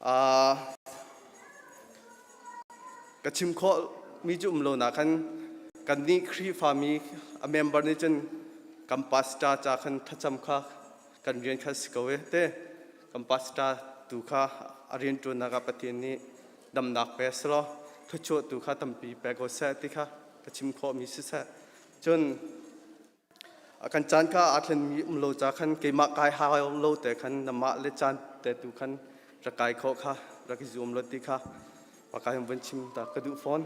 กระชิมข้อมีจุ่มโลนะคันกันนี้ครีฟามีเมมเบอร์นี่จนกัมปัสตาจากคันทัชมข้ากันเรียนข้าสิกเวเตกัมปัสตาตุข้าเรียนจนนักปฏินี้ดำนักเปสโลทุจตุข้าตั้มปีเปกเสติข้ากระชิมข้อมีสิเสจนกันจันข้าอาจจะมีโลจากคันเกี่ยมกายหาโลแต่คันนำมาเลจันแต่ตุคันระกายข้อข้าระกิจุมโลติข้าปากายมันชิมตากระดูฟอน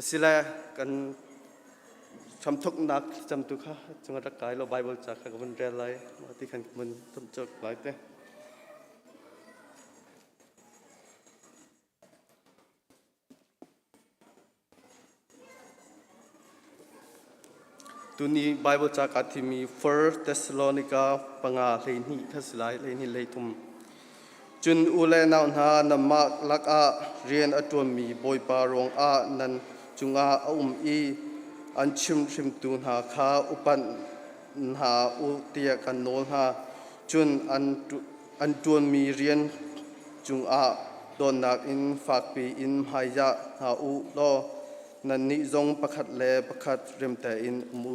สิแลกันชมทุกนักจำตุข้าจังหวัดกายเราไบเบิลจากกันมันเรียนไรมาที่ขันมันต้มจกหลายเต้ตัวนี้ไบเบิลจากที่มี First Thessalonica ปังอาเลนี่ทัศไลเลนี่เลยทุ่มจุนอุเลนาวนานามาลักอาเรียนอตัวมีบอยปารองอานันจุงอาอีอันชิมตูนหาคาอุปันหาอุเตียกันโนนหาจุนอันตัวมีเรียนจุงอาโดนนักอินฝากปีอินหายะหาอุโลนันนิจงประคัดเลประคัดเริมแต่อินมู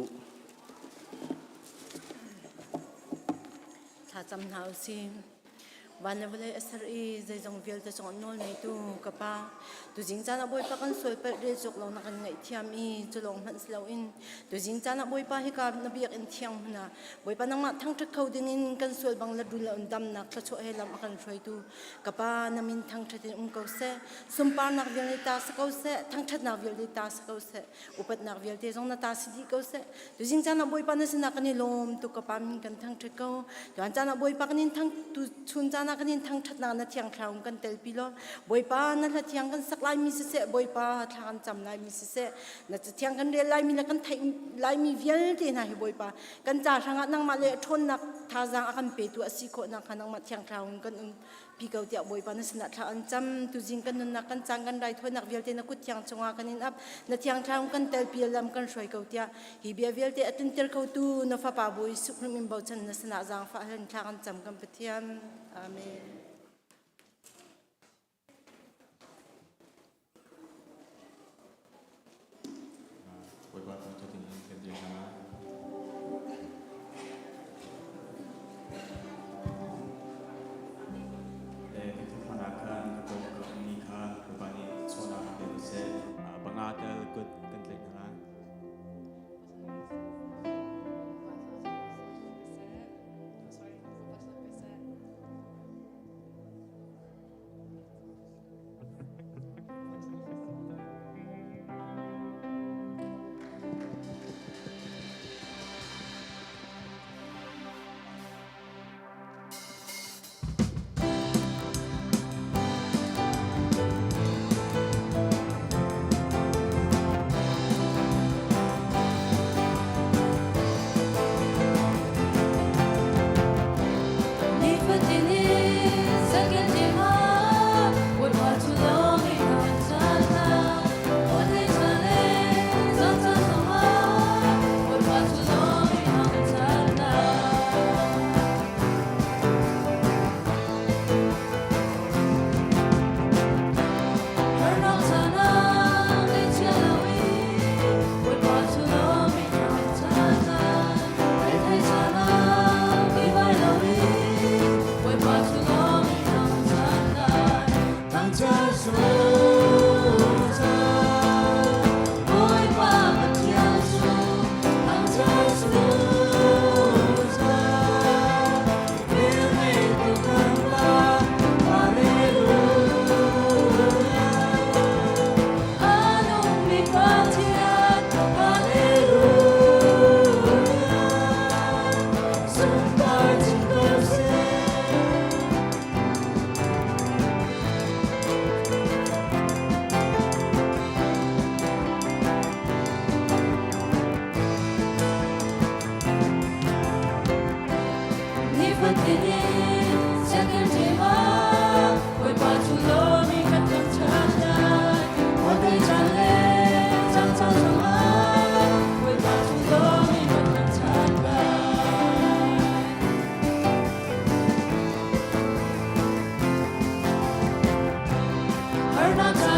ถ้าจำหนาวสิวันนี้วันเสาร์จะจงเวลจะจงนอนในตู้กับป้าตัวจริงจันบ่อยป้ากันสวยเปิดเรียจกเรานักกันไงเทียมอีจะลงมันสลาวินตัวจริงจันบ่อยป้าให้กับนบีอันเทียมนะบ่อยป้านั่งมาทั้งทุกเขาดึงอินกันสวยบางละดูละอุ่นดำนักกระโชกให้ลำกันช่วยตู้กับป้านามินทั้งทัดเขาเสสมปานักเวลตาสเขาเสทั้งทัดนักเวลตาสเขาเสอุปนักเวลเตจงนาตาสิดีเขาเสตัวจริงจันบ่อยป้านั่นสนักกันลมตัวกับป้ามินกันทั้งทุกเขาตัวจันบ่อยป้ากันทั้งตัวชุนจันนักกันทั้งทัดนาเทียงคราวกันเตลปิโลบ่อยป้านั่นละเทียงกันสักลายมีเสบ่อยป้าทางจำลายมีเสนั่นจะเทียงกันเรียนลายมีแล้วกันไทยลายมีเวียนเดน่ะบ่อยป้ากันจ่าทางนั่งมาเลยทนนักทาจังอากันเปตัวสิโคนักนั่งมาเทียงคราวกันพี่เกาเตียบ่อยป้านั่นสนักทางจำตุจิงกันนักกันจังกันได้ทนนักเวียนเตนักกุดเทียงจงอากันนินอับนั่นเทียงคราวกันเตลปิลำกันช่วยเกาเตียฮีเบียเวียนเตอตินเตลเขาตูนฟ้าป่าบ่อยสุขมินบ่าวจันนั่นสนักจังฟ้าเห็นทางจำกันเปทียมอาเมน Amen.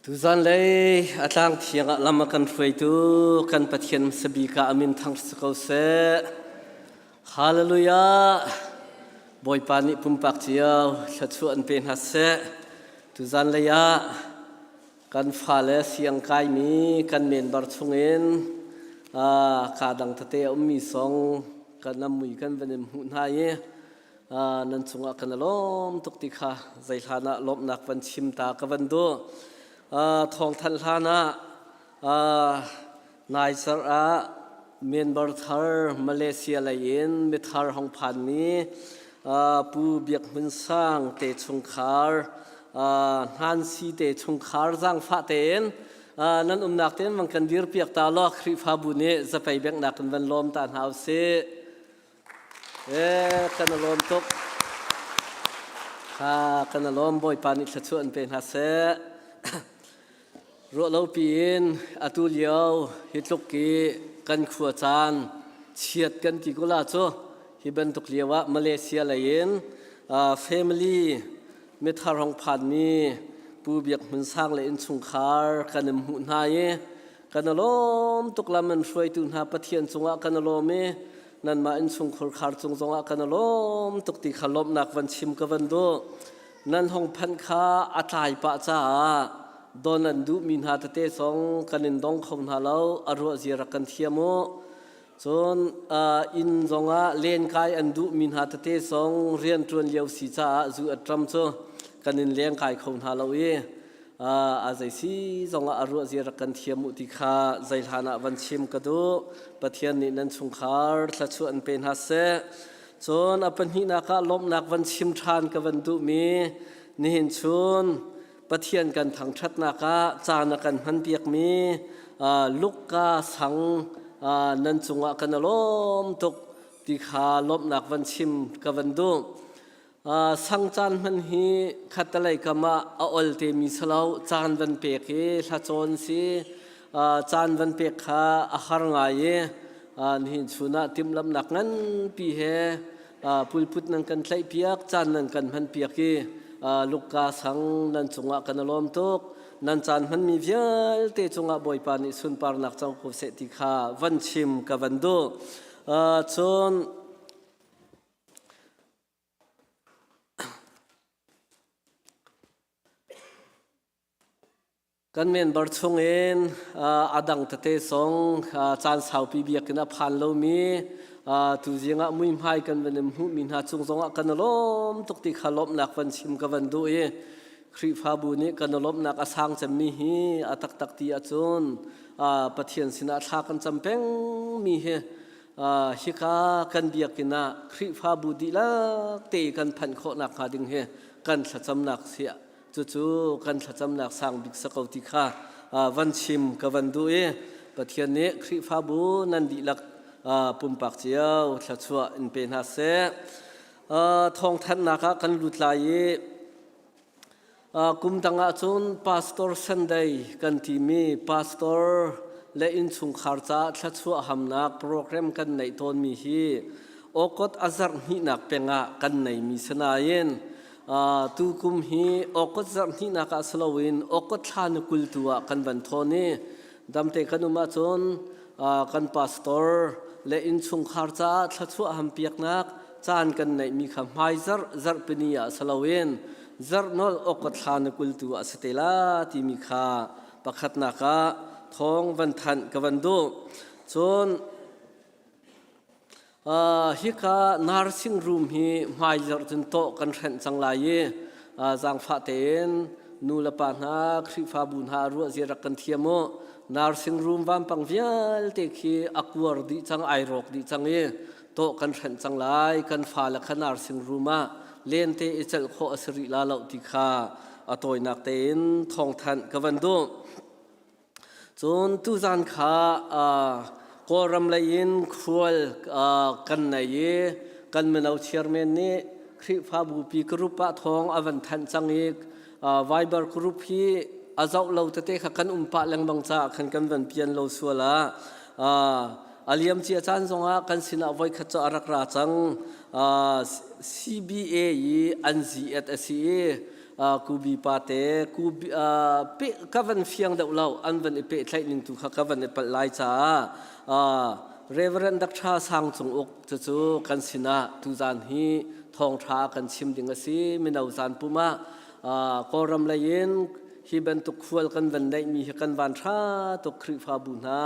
ทุกท่านเลยอาจารย์เทียงลำมากันช่วยดูกันปะเทียนสบีกาอามินทั้งสกุลเสฮาเลลูยาบอยปานิปุ่มปักเจียวชัดชวนเป็นฮัสเซทุกท่านเลยกันฟ้าเลเสียงกายมีกันเมนบาร์ชงเงินขาดังทะเตอมีสองกันนำมือกันเป็นหุ่นหายนั่นสงฆ์กันล้มตุกติขาใจฐานะลบหนักวันชิมตากวันดูทองทันฐานะนายสระเมียนบาร์ทาร์มาเลเซียเลยนเมทาร์ห้องพันนี้ปูเบียกมันสร้างเตชงคาร์ฮันซีเตชงคาร์จังฟ้าเตนนั่นหนักเตนมันกันดีร์เปียกตาลอกคริฟาบุเนจะไปเบียกหนักกันวันลมตานหาวเซกันลมตกกันลมบ่อยปานิชชวนเป็นฮัสเซรัวเราปีนอตุเลียวฮิตลุกกีกันขวจานเฉียดกันที่กุลาโจฮิบันตุกเลียวะมาเลเซียเลยนเฟมิลี่เมทาร์องพันมีปูเบียกมันสร้างเลยนสุงคาร์กันมหุ่นหายกันลมตุกลามันช่วยตุนหาปะเทียนจงะกันลมเมนั่นมาอินสุงคอร์คาร์จงะกันลมตุกติขลบนักวันชิมกันวันโดนั่นห้องพันคาอัตายปะจ้าโดนันดูมินหาตเตสองกันนินดงคงหาเราอารวจีรักันเทียมจนอินจงะเลียนกายอันดูมินหาตเตสองเรียนจวนเลียวสีจ้าจูอัตรัมโจกันนินเลียนกายคงหาเราอาใจซีจงะอารวจีรักันเทียมอุติคาใจฐานะวันชิมกระดูปะเทียนนินันสุงคาร์ทัชวนเป็นฮัสเซจนอปัญหินักลมนักวันชิมทานกับวันดูมีนิหินชุนปะเทียนกันทางชัดนักจานักันพันเปียกมีลูกกาสังนันจงะกันลมตกติขาลมนักวันชิมกับวันดูสังจานมันฮีขัดอะไรกมาอัลเตมิสลาวจานวันเปียกลาจนซีจานวันเปียกขาอาหารไงนี่ชุนะติมลำนักนั้นปีเหปุลพุทนังกันใช้เปียกจานนังกันพันเปียกลูกกาสังนันจงะกันลมตุกนันจานมันมีเวียลเตจงะบอยปานิสุนปาร์นักจังคุเสติขาวันชิมกับวันดูจนกันเมนบาร์ชงเอ็นอดังตะเตสองจานสาวปีเบียกันพันโลมีตุจิงะมุยไม้กันวันนี้มินหาจงจงะกันลมตุกติขลบนักวันชิมกับวันดูคริฟาบุนีกันลบนักอาสังจะมีฮีตักตักตีอาจุนปะเทียนสินาทากันจำเป็นมีฮิกากันเบียกินะคริฟาบุดีละเตกันพันโคนักหาดิงกันสัจำนักเสียจู่ๆกันสัจำนักสังบิกสกาวติขาวันชิมกับวันดูปะเทียนนี้คริฟาบุนันดีลักปุ่มปักเจียวชัดชัวอินเป็นฮัสเซทองทันนักกันลุดลายกุมตังอาจุนพาสตอร์ซันเดย์กันที่มีพาสตอร์และอินสุงขารจ้าชัดชัวหำนักโปรแกรมกันในตอนมีฮีโอกดอาจารย์หินักเป็นกันในมีสนาเย็นตูกุมฮีโอกดอาจารย์หินักสลาวินโอกดทานกุลตัวกันบันทอนีดำเตกันุมาจุนกันพาสตอร์และอินสุงขารจ้าชัดชัวหำเปียกนักจานกันในมีคำไฮซาร์ปนียสลาวินจารนอลอกทานกุลตัวสเตลาที่มีค่าประคัตนักทองวันทันกับวันดูจนฮิกานาร์ซิงรูมฮีไม่จารจนโตกันเห็นจังไรจังฟ้าเตนนูลปานาคริฟาบุญฮารัวเจรักกันเทียมนาร์ซิงรูมวันปังเวียลเตคีอักวอร์ดีจังไอรอกดีจังโตกันเห็นจังไรกันฟ้าละขนาร์ซิงรูมาเล่นเตอิจฉาโคอสริลาเหล่าติขาอตอยนักเต้นทองทันกับวันดูจนตุจันขาโกรำเลยอินครัวกันในกันเมื่อเราเชียร์เมนนี้คริฟาบูปีกรุปะทองอวันทันจังอีกไวเบอร์กรุปีอาเจ้าเราเตะกันปะแรงบังจากกันวันเปลี่ยนเราสัวละอาเลียมเจียจันทรงกันสินาไว้ขจารักราจังCBA อันซีเอสซี กูบีปาเตกูบีเปกัวันเฟียงเดาเราอันวันเปใช้ลิงตุขกัวันเปลายจ้าเรเวรันดักชาสังจงอกจู่กันสินะทุจานฮีทองทากันชิมดิงสีมินเอาจานปุมะกอรำเลยนฮีเป็นตุกขวลกันวันได้มีกันวันชาตุกคริฟาบุนา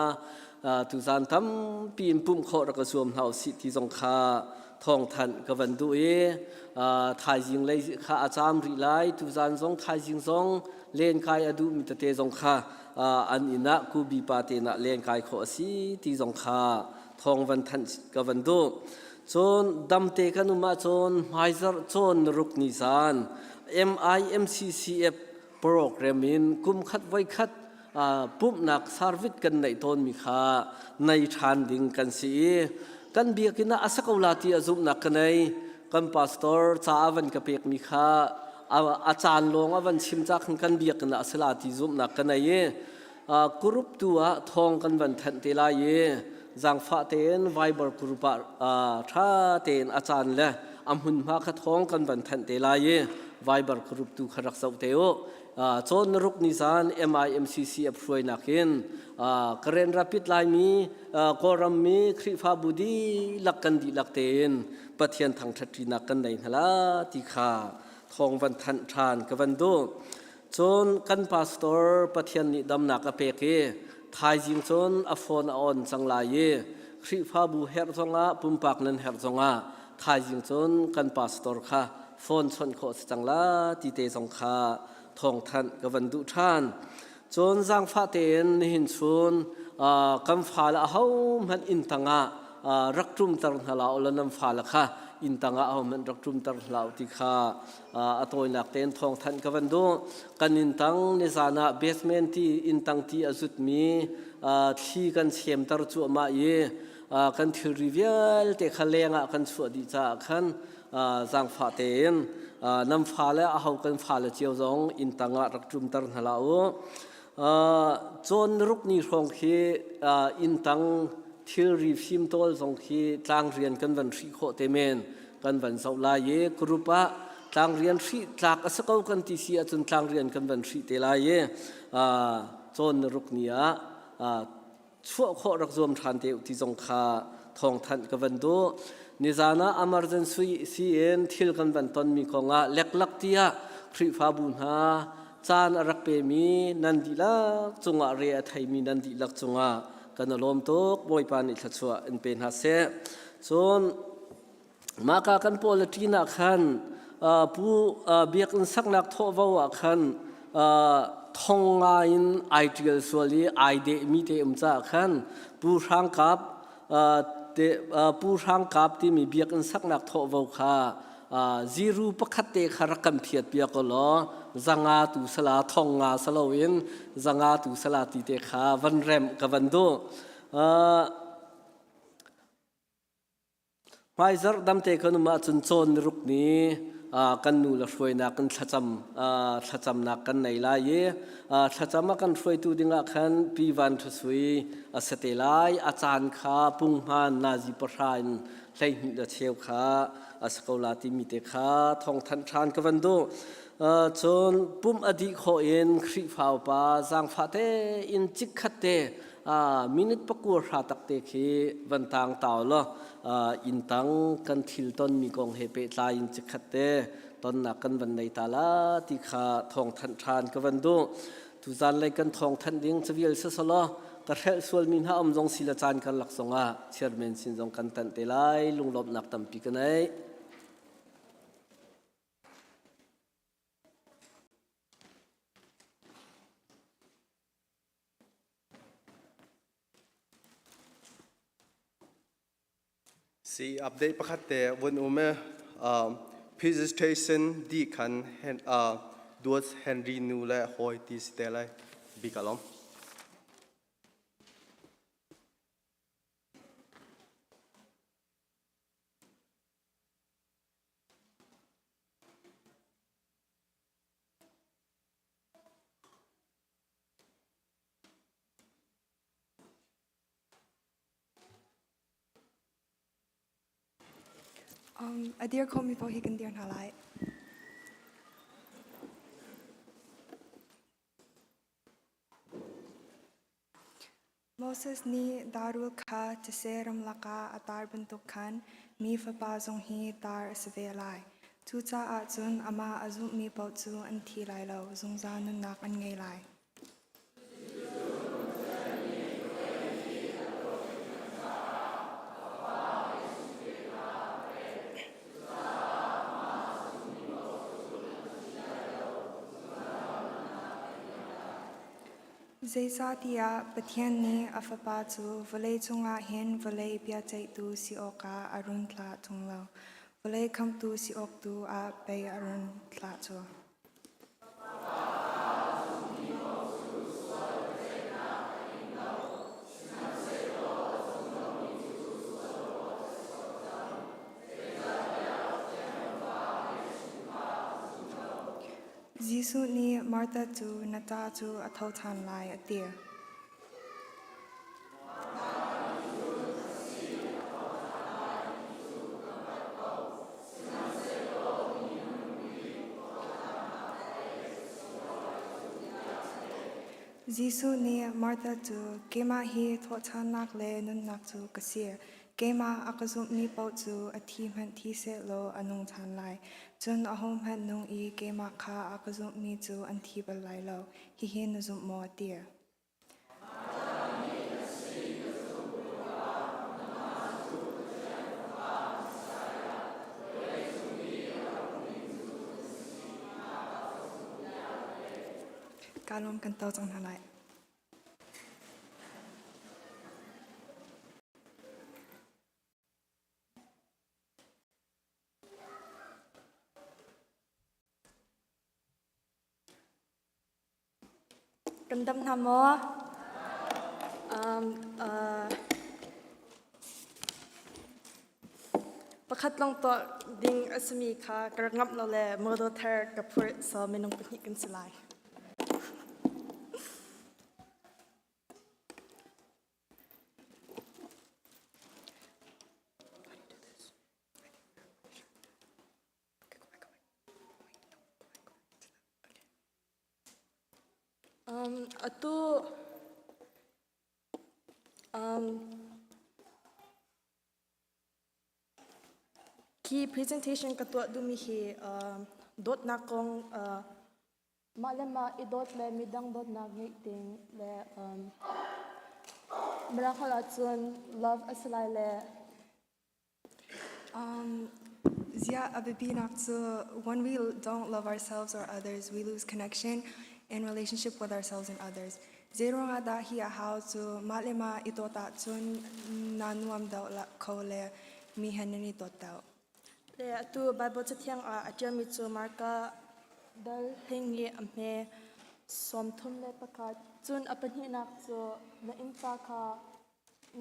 ทุจานทำปีนปุ่มขอรักสวมเฮาสิที่จงคาทองทันกับวันดูทายจิงเลยข้าอาจารย์ริไลทุจานจงทายจิงจงเล่นกายอดูมิตรเตจงคาอันอินะกูบีปาเตนะเล่นกายขอสีที่จงคาทองวันทันกับวันดูจนดำเตกันุมาจนไฮซาร์จนรุกนิสาน MIMCCF โปรแกรมอินกุมขัดไว้ขัดปุ่มนักสารวิทกันในตอนมีค่าในทานดิ่งกันสีกันเบียกินะอาศักอุลาตีอาจุมนักกันในกันพาสตอร์จ้าวันกับเปียกมีค่าอาจารย์ลงวันชิมจากกันเบียกินะอาศักลาตีจุมนักกันในกรุ๊ปตัวทองกันวันทันเตลายจังฟ้าเต็นไวเบอร์กรุ๊ปท่าเต็นอาจารย์เลยอัมหุนมาขัดทองกันวันทันเตลายไวเบอร์กรุ๊ปตัวขรักเสาเตโอจนรุกนิสาน MIMCC ช่วยนักเห็นกระเรนรับผิดลายมีกอรัมมีคริฟาบุดีลักกันดีลักเตนปะเทียนทางทัศนักกันในฮลาติขาทองวันทันทานกับวันโดจนกันพาสตอร์ปะเทียนนิดำนักอเปกทายจิงจนอฟอนออนสังลายคริฟาบุเฮร์จงะปุ่มปากนันเฮร์จงะทายจิงจนกันพาสตอร์ค่ะฟอนชนโคสจังลาติเตจงค่ะทองทันกับวันดุทานจนจังฟ้าเต็นหินชนกำฟ้าละเขามันอินตังะรักจุมตรหลาวละน้ำฟ้าละค่ะอินตังะเขามันรักจุมตรหลาวที่ค่ะตัวนักเต็นทองทันกับวันดุกันอินตังในสานะเบสเมนที่อินตังที่อาจุดมีที่กันเชียมตรจัวมากันถือริเวลเตะขเลงกันสวดดีจ้าขันจังฟ้าเต็นน้ำฟ้าและเอากันฟ้าและเจียวจงอินตังรักจุมตรหลาวจนรุกนี้ทองคีอินตังที่รีฟิมโตลจงคีต่างเรียนกันวันที่โคเตเมนกันวันเสาร์ลายกรุ๊ปต่างเรียนที่จากสกาวกันที่เสียจนต่างเรียนกันวันที่เตลายจนรุกนี้ชั่วโครักรวมทันเตวที่จงคาทองทันกับวันโดนิจานะ emergency ซีเอ็นทิลกันวันตอนมีของเล็กลักที่คริฟาบุญฮาจานรักเปมีนันดีลักจงเรียไทยมีนันดีลักจงกันลมตกมวยปานิทัศวะอินเป็นฮัสเซส่วนมากันโพลตีนักขันผู้เบียกันสักนักทว่าขันทองงานไอเดียส่วนนี้ไอเดียมีเตมจากขันผู้ช่างกับผู้ช่างกับที่มีเบียกันสักนักทว่าค่ะจีรูปขัดเตะขรักกันเพียรเบียกล้อจังอาตุสลาทองงาสลาวินจังอาตุสลาติเตขาวันแรมกับวันโดไม่จำดำเตะกันมาจนจนรุกนี้กันนูละช่วยนักกันทัจำนักกันในลายทัจำมากันช่วยตัวดิ่งขันปีวันทุสวยสเตลัยอาจารย์ข้าปุงฮานนาจิปรายน์ใส่หินเชียวข้าสกอลาติมิเตข้าทองทันทานกับวันโดจนปุ่มอดีตขอเอ็นคริฟ้าป่าจังฟ้าเตอินจิกขัดเตมินิตปกัวราตักเตคีวันต่างเต่าล้ออินตังกันทิลตอนมีกองเฮเปตาอินจิกขัดเตตอนนักกันวันในตาลาติขาทองทันทานกับวันโดทุจานเลยกันทองทันดิ้งจะวิลสสล้อกระเทส่วนมินหาอมจงศิลจานกันหลักสงะเชิญเมนสินจงกันตันเตลัยลุงลบนักตั้มปีกันไหนสีอัปเดตประคัตเตวันอุเมpresentationดีขันดูสเฮนรีนูและฮอยตีสเตลัยบิกาลอมอดีตคอมีพอฮิกันเดียนหาไล Moses ni darul kha teseram laka atar bentukan mi fapazong hi tar sevelai. Tuta atun ama azum mi pautsu anti lai lo zungza nun nak an ngay lai. Zaisatia pathian ni afapatu valay tunga hin valay piatay tu si oka arun tla tunglaw. Valay kam tu si ok tu a bay arun tla tu. Zisu ni Martha tu nata tu atautan lai atir. Zisu ni Martha tu kema hi thotan nak le nun nak tu kasir. Kema akazum ni pau tu atim han ti se lo anung tan lai. Jun ahom han nung I kema ka akazum ni tu anti bal lai lo. Hi hin nazum mo atir. Kalom kan tau trong halai. Kendam namo pakhat long to ding asmi kha karangap lo le modo thar kapur so minung pahni kan silai atu ki presentation katwa dumi hi dot na kong malama idot le midang dot na meeting le marakhal atun love asalai le Zia abibinak tu when we don't love ourselves or others, we lose connection and relationship with ourselves and others. Zero nga da hi how to malima itota tun nanuam daw la ko le mihan ni totao. le atu bible chathiang a jermi chu marka dal hengi amhe somthum le pakat chun apani nak chu na inta kha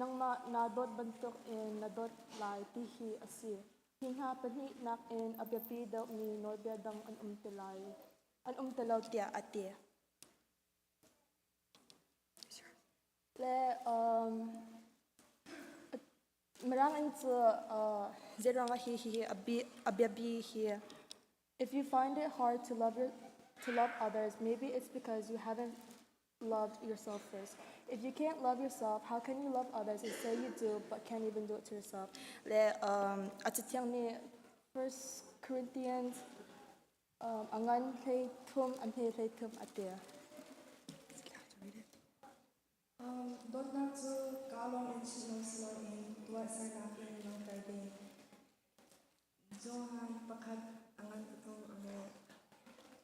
nangma na dot bantok in na dot lai ti hi asi hingha pani nak in abyapi daw ni norbia dang an umtelai an umtelaw tia ate le marang an chu zeranga hi abyabi here. If you find it hard to love others, maybe it's because you haven't loved yourself first. If you can't love yourself, how can you love others and say you do but can't even do it to yourself? Le atitiang ni 1 Corinthians angan play tum and play tum atia. Dot na tu kalong in sinong silo in tuwa sa natin ng karding. Johan pakat angan itong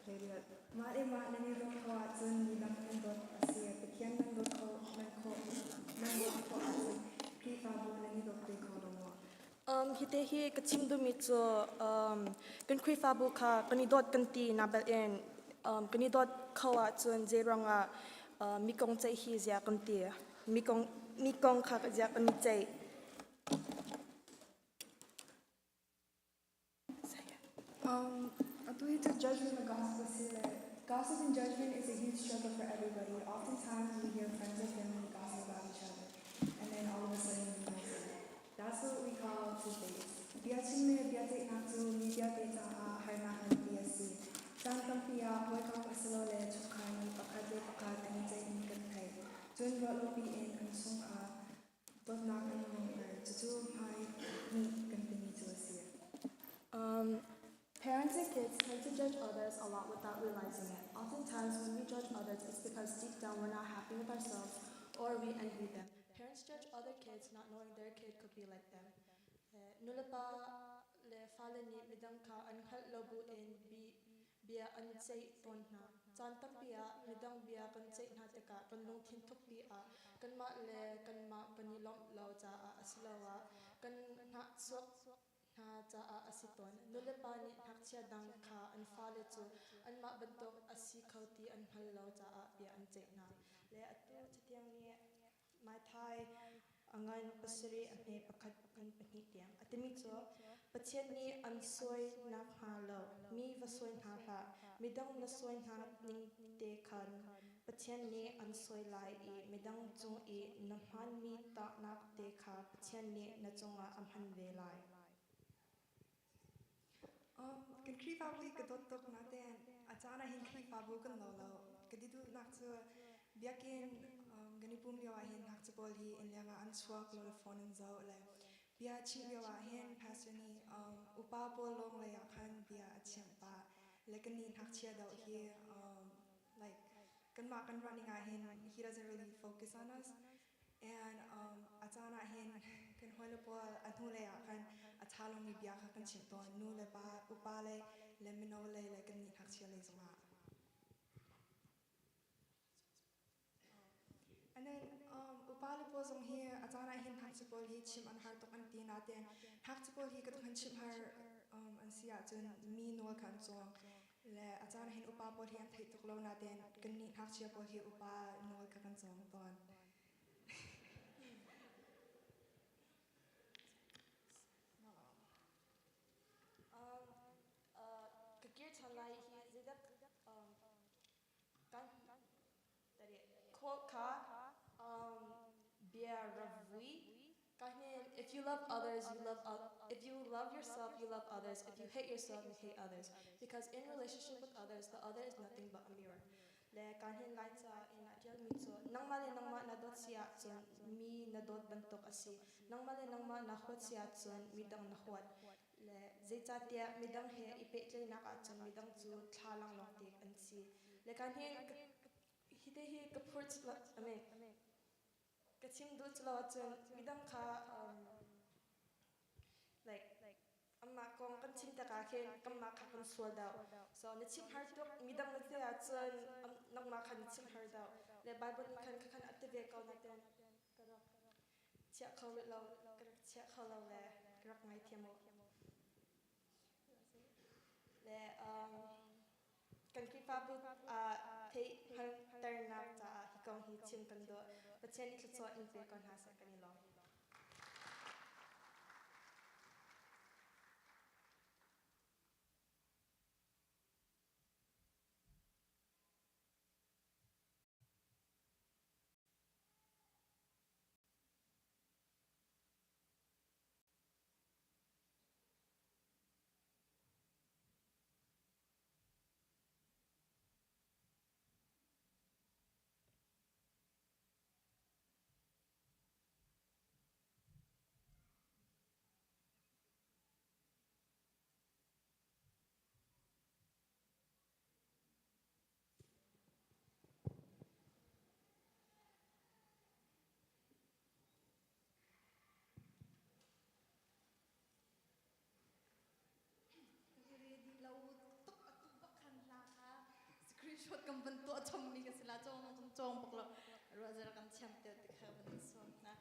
rediat. Malima nanirong kawa tun nilang nandot asya. Pikyan nandot ko nandot ko asin. Pifabo nanirong kay kolomo. Hitehi kachimdu mitso kan kui fabu ka kanidot kanti nabal in kanidot kawa tun zeranga mikong chay hi zia kanti mikong ka zia kan chay Atuhi to judgment of gossip sila. Gossip and judgment is a huge struggle for everybody. Oftentimes we hear friends or family gossip about each other, and then all of a sudden we know it. That's what we call two-face. Biating me biatik natu mi biatik ta harmahan biasi. Sang tampia hoy kang pasalole chukan pakade pakat ang jay in kankai. Jun lo in ang sung judge others a lot without realizing it. Oftentimes, when we judge others, it's because deep down we're not happy with ourselves or we envy them. Parents judge other kids not knowing their kid could be like them. Nulapa le falani midangka ankhal lobu in bia ansay tonna. Chantam bia midang bia kansay nateka kanlong tintok bia kanma le kanma panilom lau cha asilawa kan na sok na cha asiton nulapa ni nakcha dang kha an fale chu anma bantok asi khauti an hal lau cha bia ansay na le atu chatiang ni mai thai angan pasri ane pakhat kan pani tiang atimi cho pathian ni an soi na kha lo mi va soi na ha midang na soi na ning te khan pathian ni an soi lai e midang chung e na man mi ta nak te kha pathian ni na chunga amhan ve lai Kan kri fabu ka dot tok naten achana hin kri fabu kan lo kadidu nak chu biakin gani pum liwa hin nak chu bol hi in lenga an swak lo phone in zo le bia chi liwa hin pastor ni upa bol long le yakhan bia achim pa le kan ni nak chia do hi like kan ma kan running a hin he doesn't really focus on us and achana hin kan hoile bol anu le yakhan achalong mi bia kha kan chim to nu le ba upa le mino le kan ni nak chia le zonga. And then upali po zong here atana hin haksipol hi chim an har tok an ti natin haksipol hi katok han chim har an siya chun mi no kan chong le atana hin upapol hi an thai tok lo natin kan ni haksia pol hi upa no ka kan chong ton kagir chalai hi zidak kan tadi quote ka bia ravui kahne if you love others if you love yourself you love others if you hate yourself you hate others because in relationship with others the other is nothing but a mirror le kahne lai cha in ajal mi cho nangma na dot sia chon mi na dot bantok asi nangma na khot sia chon mi dang na khot le zecha tia mi dang he ipe tle na ka chon mi dang chu thalang long te an si le kahne hite hi kapurts ame kachim do chlo chon midang kha like amma kong kan chim ta ka khen kamma kha kan sual da so na chim har tok midang na te chon nang ma khan chim har da le bible ni khan atve ka na ten kara chia khaw lo kara chia khaw lo le kara ngai thiamo le kan ki fa bu thei har tar na ta hi kong hi chim kan do pachen ni tlo in pe kan ha sa kan lo screenshot kan bentuk chom ni ka sila chong poklo rozer kan cham te dikha ban so na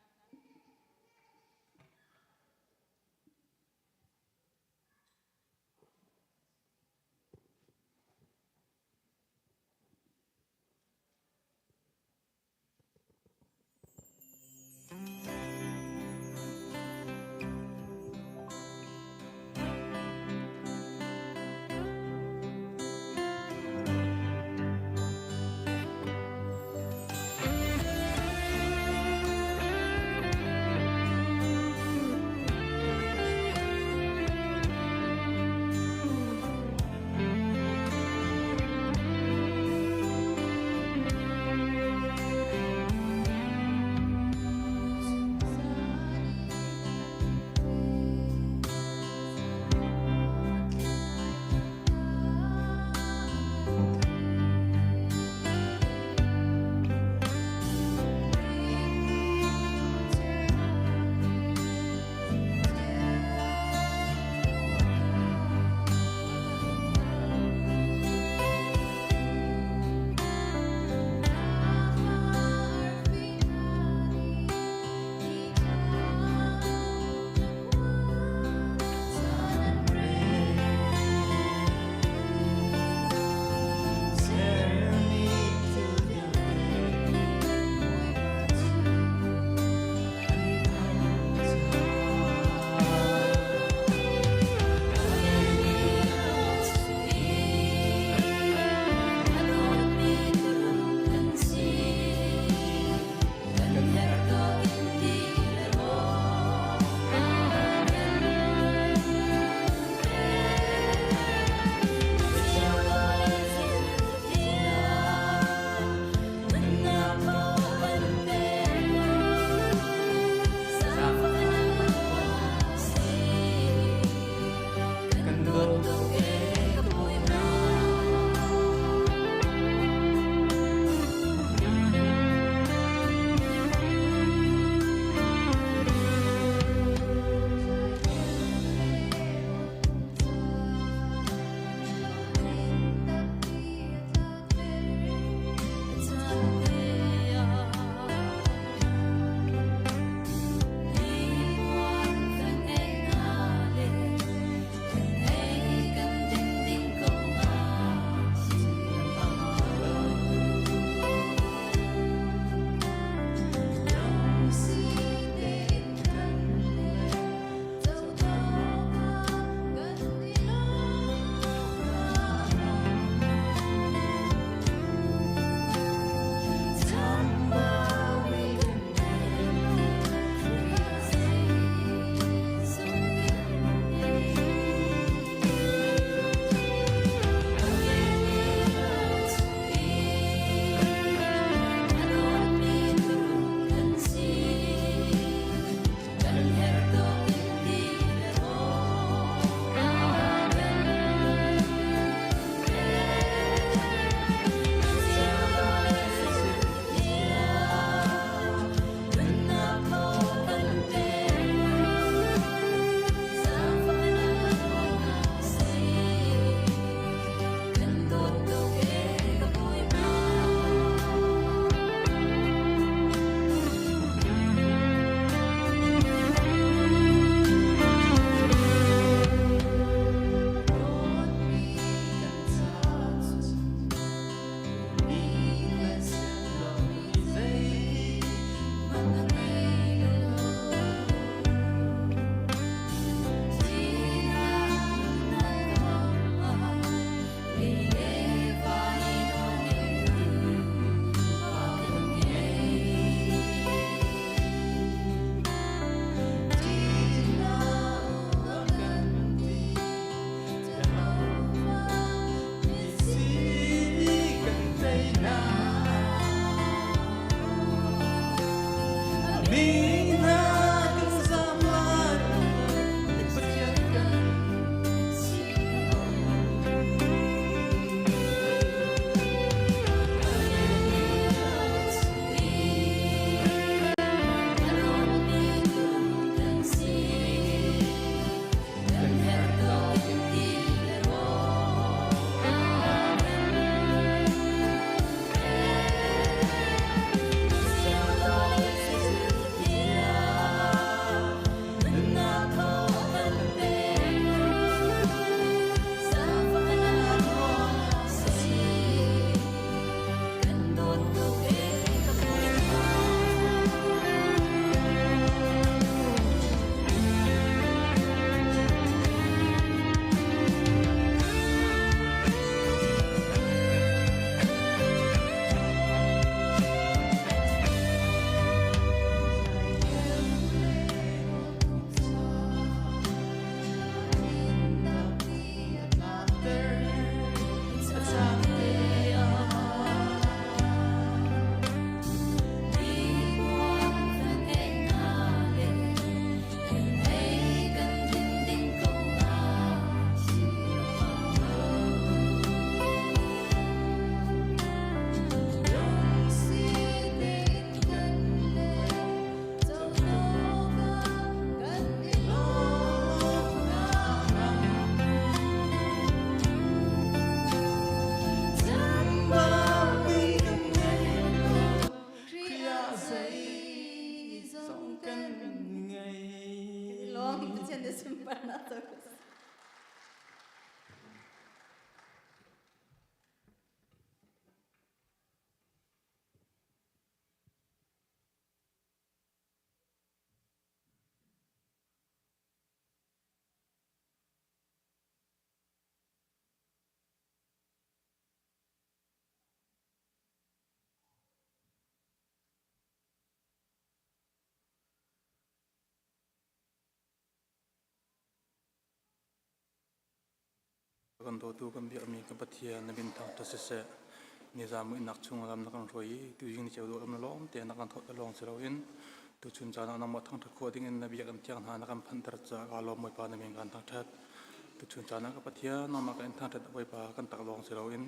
กันตัวตู้กันเบียมีกันปะเทียนบินทางทัศเสนิจามุนักชุงลำนักรวยตัวยิงเจ้าดูอำนาจล้อมเตียนักการทดลองเสลาอินตัวชุนจานักนำมาทางทัดขวดิ่งอินนบีกันเทียงหานักการพันธรัจาการลมวยปานในเมืองการทางทัดตัวชุนจานักปะเทียนำมากันทางทัดไว้ปากันตักลองเสลาอิน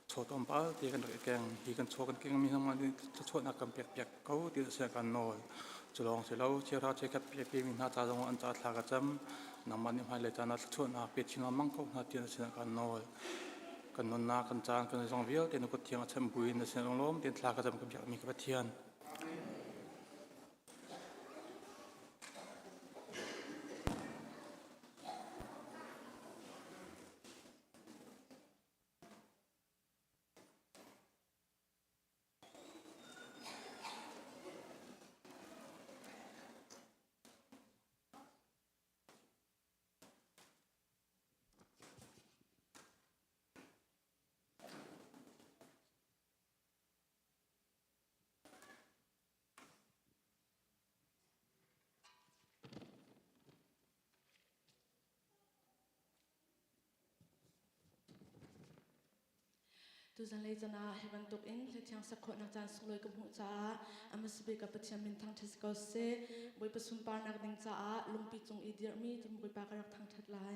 โชว์ต้มป้าเตียกันแกงฮีกันโชว์กันเก่งมีทั้งมันจะโชว์นักกันเปียกๆเขาตีเสียกันนอยจะลองเสลาเชื่อราเชื่อกับเปียกๆมีหน้าตาจังหวะอันจัดลากระจำน้ำมันนี่ให้เลยจานักโชว์นักเป็ดชินมังเขาหน้าตีเสียกันนอยกันนนนากันจานกันจงเวียวเตียนกุเทียงเชมบุยนเสียงล้มเตียนทลากระจำกับอยากมีกับเทียน tu zan lei chana heban tuk in le thiang sakho nak chan sukloi ka mu cha amasbe ka pathian min thang this ko se boi pasum par nak ding cha a lungpi chung idir mi tim boi pa ka rak thang that lai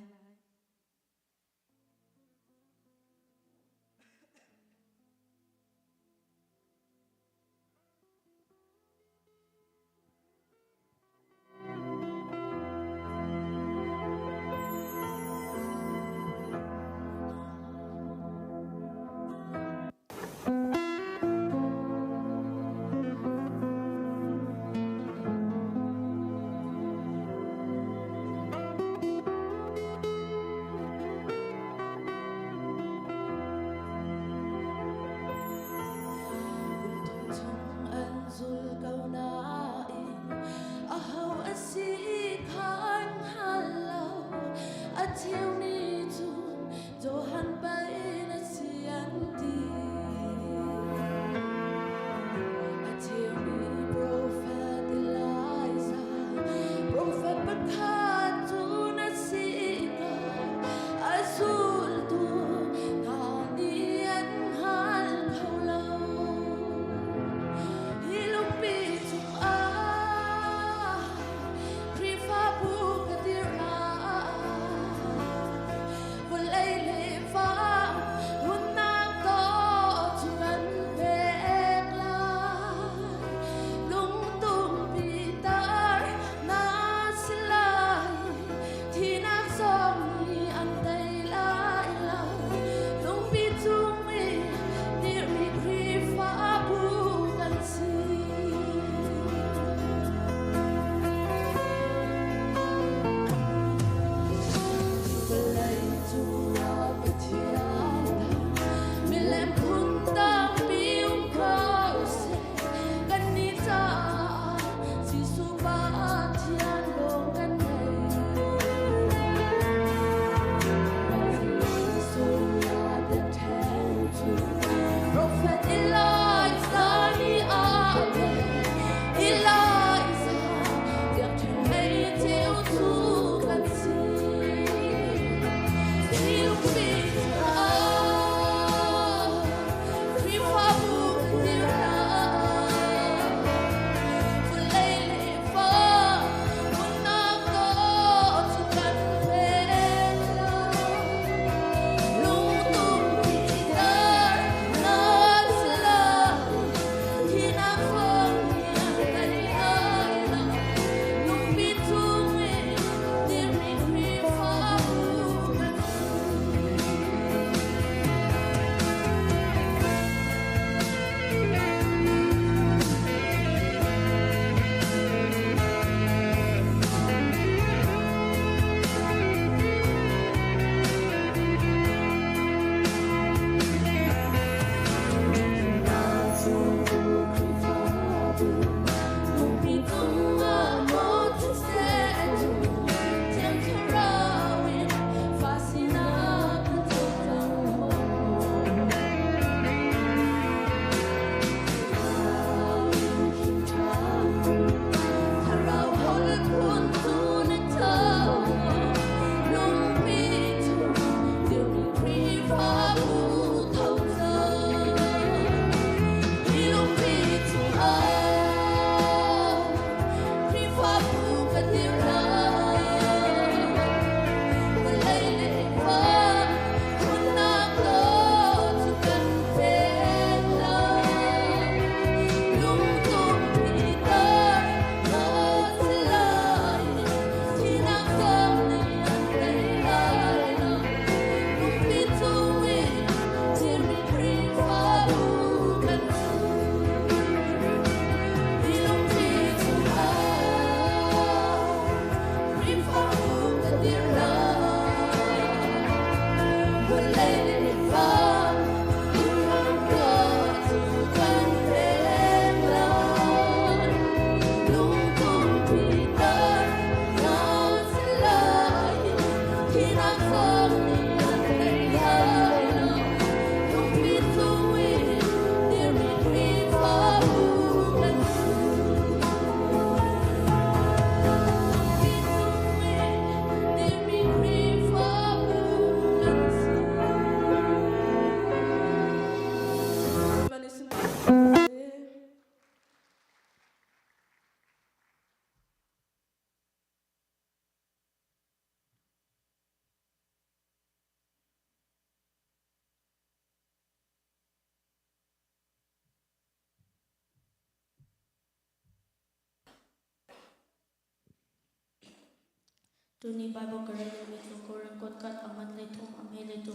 tu ni Bible karan mi tu koran kot kat amat le thum amhe le tu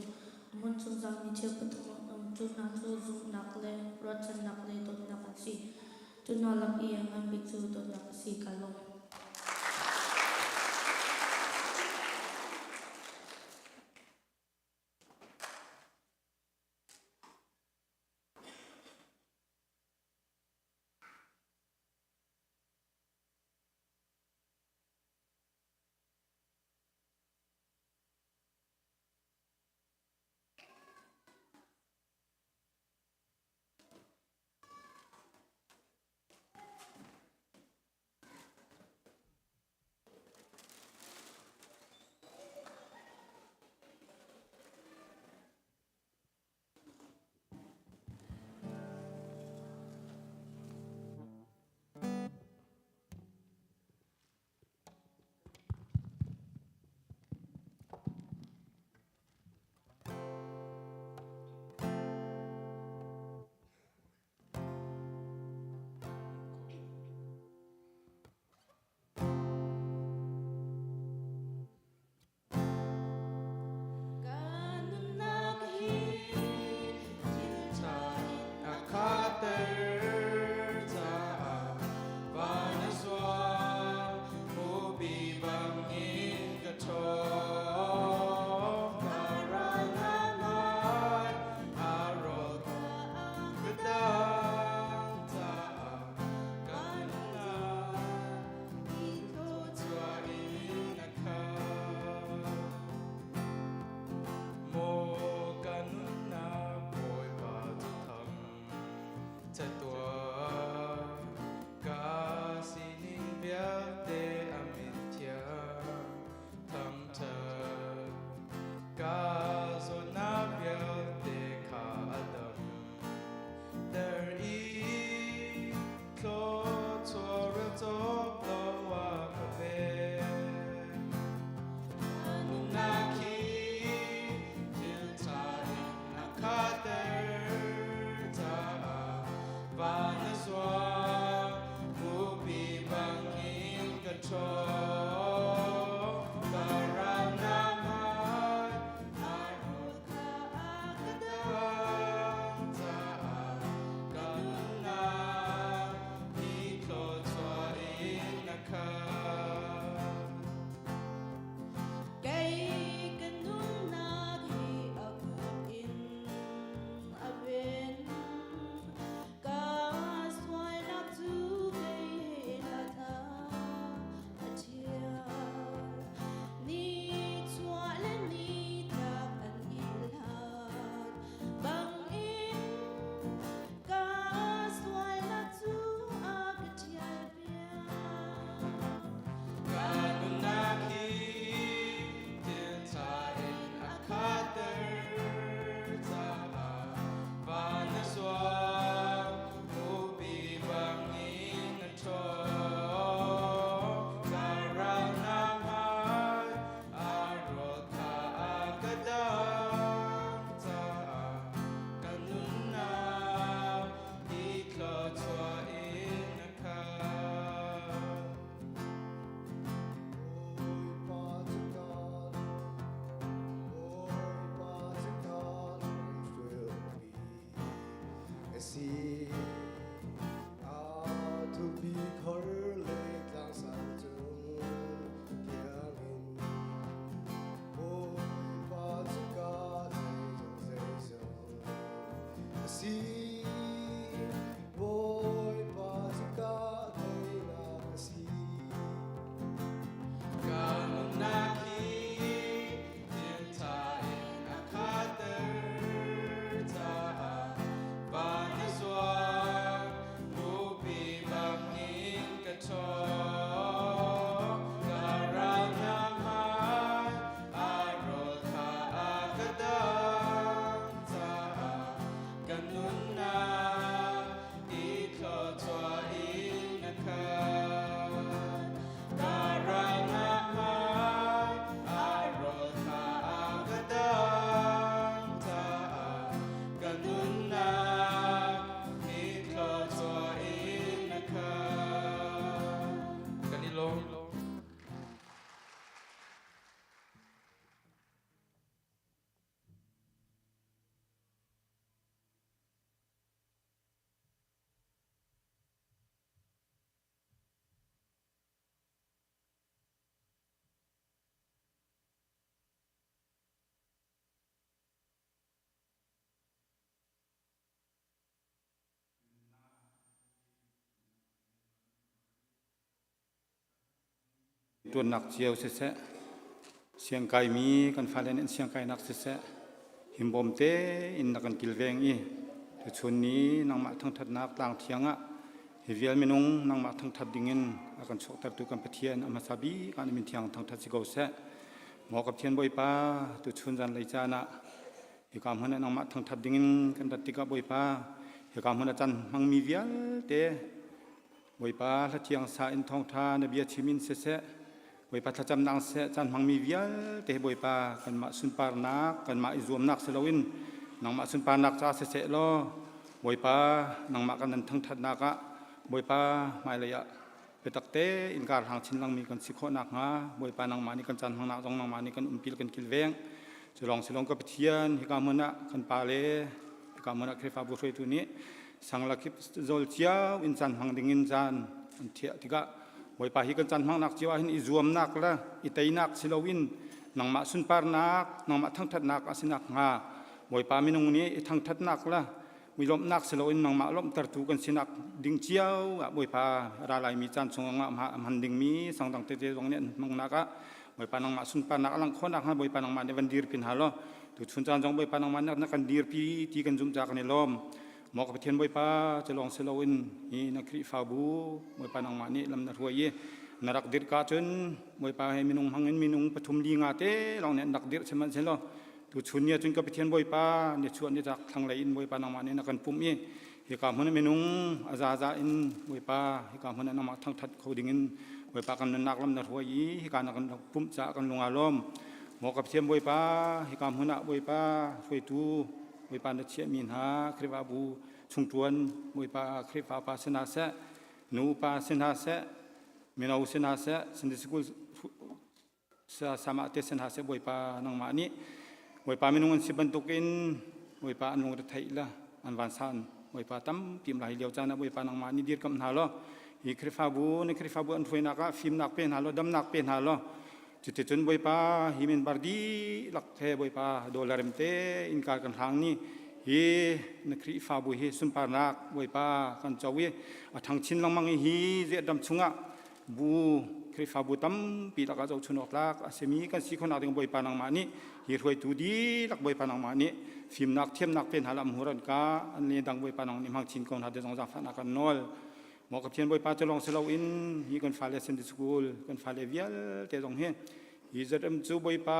mun chung jang mi che patum tu na tu zu nak le rochan nak le to nak si tu na lam i ang bi chu to nak si kalom Vanna ตัวนักเจียวเสะเสียงไก่มีกันฟ้าเล่นเสียงไก่นักเสะหิมบอมเตอินนักกันกิลเวงอีแต่ชนนี้นางมาทั้งทัดนักต่างเทียงอ่ะเฮียมินุงนางมาทั้งทัดดิ่งอากันโชคตัดตุกันเปเทียนอามาซาบีกันมินเทียงทั้งทัดสิโกเสะหมอกับเทียนบอยป้าตุชนจันเลยจานะอีกคำหันนางมาทั้งทัดดิ่งกันตัดติกาบอยป้าอีกคำหันจันมังมีเวียลเตบอยป้าละเทียงสาอินทองทานเบียชิมินเสะบอยป้าทัดจำนางเสะจันมังมีเวียลเตบอยป้ากันมาสุนปาร์นักกันมาอิจวมนักเสลวินนางมาสุนปาร์นักจ้าเสะล้อบอยป้านางมากันนั้นทั้งทัดนักะบอยป้าไม่เลยอะเปตักเตอินการหางชินลังมีกันสิโคนักฮะบอยป้านางมานี่กันจันหางนักจงนางมานี่กันพิลกันกิลเวงจะลองกับเทียนฮิกามันนะกันปาเลฮิกามันนะเคฟ้าบุษยตัวนี้สังลักขิบโจลเจียวอินจันหางดิ่งอินจันอันเทียติกะบอยป้าฮิกันจันหางนักเจียวหินอิจวมนักละอิตัยนักสิลวินนางมาสุนปาร์นักนางมาทั้งทัดนักอาศินักฮะบอยป้ามินุงนี้ทั้งทัดนักละมีลมนักสโลอินนางมาลมตรตุกันสินักดิ่งเจียวบอยป้ารายมีจันทร์ทรงมันดิ่งมีสังตังเตเตตรงนี้มังนักบอยป้านางมาสุนปานักลังคนนักฮะบอยป้านางมาในวันดีร์พินฮาโลตุชุนจันทร์จงบอยป้านางมานักกันดีร์พีที่กันจุ่มจากในลมหมอกกับเทียนบอยป้าจะลองสโลอินนี่นักคริฟาบูบอยป้านางมานี่ลำนักหัวยี่นรักดีร์กาจนบอยป้าให้มินุงหังเงินมินุงปฐุมลีงาเตลองเนี่ยนักดีร์ใช่ไหมเสร็จตุชุนเนี่ยจนกับเทียนบอยป้าเนี่ยชวนเนี่ยจากทางไหลอินบอยป้านางมาเนี่ยนักกันปุ่มยี่เฮกามันเมนุงอาซาอินบอยป้าเฮกามันนางมาทั้งทัดเขาดิ่งอินบอยป้ากันนักลำนักหัวยี่เฮกานักกันปุ่มจากกันลงอารมณ์หมอกับเทียนบอยป้าเฮกามันบอยป้าช่วยตูบอยป้าเนี่ยเชี่ยมินหาคริบาบูชุงตวนบอยป้าคริบาป้าเสนาเสนูป้าเสนาเสมินาอุเสนาเสสินดิสกุลสามารถเตเสนาเสบอยป้านางมานี่บอยป้ามินุงสิบันตุกินบอยป้าอันลงรถไถละอันวันสันบอยป้าตั้มพิมพ์ลายเดียวจานะบอยป้านางมานี่ดีร์กำหาล้ออีคริฟาบูนี่คริฟาบูอันฟวยนักะฟิล์มนักเป็นหาล้อดำนักเป็นหาล้อจุดจุดบอยป้าฮิมินบาร์ดีหลักเทบอยป้าดอลลาร์เมเตอินการกันทางนี้ฮีนักคริฟาบูฮีสุนปานักบอยป้ากันเจ้าเวทางชินลังมังฮีเจดำชุงะบูคริฟาบูตั้มปีละก็จะชุนออกลักเสมีกันสิคนนักเด็กบอยป้านางมานี่ฮีรวยตูดีลักบอยป้านางมานี่ฟิล์มนักเทียมนักเป็นหาลำหัวรันกาอันนี้ดังบอยป้านางนี่มังชินกองทัพเดชองจากฝันกันนอลหมอกับเทียนบอยป้าจะลองเสลาอินฮีกันฟาเลเซนดิสกูลกันฟาเลเวียลเตจงเฮฮีจะเริ่มจูบอยป้า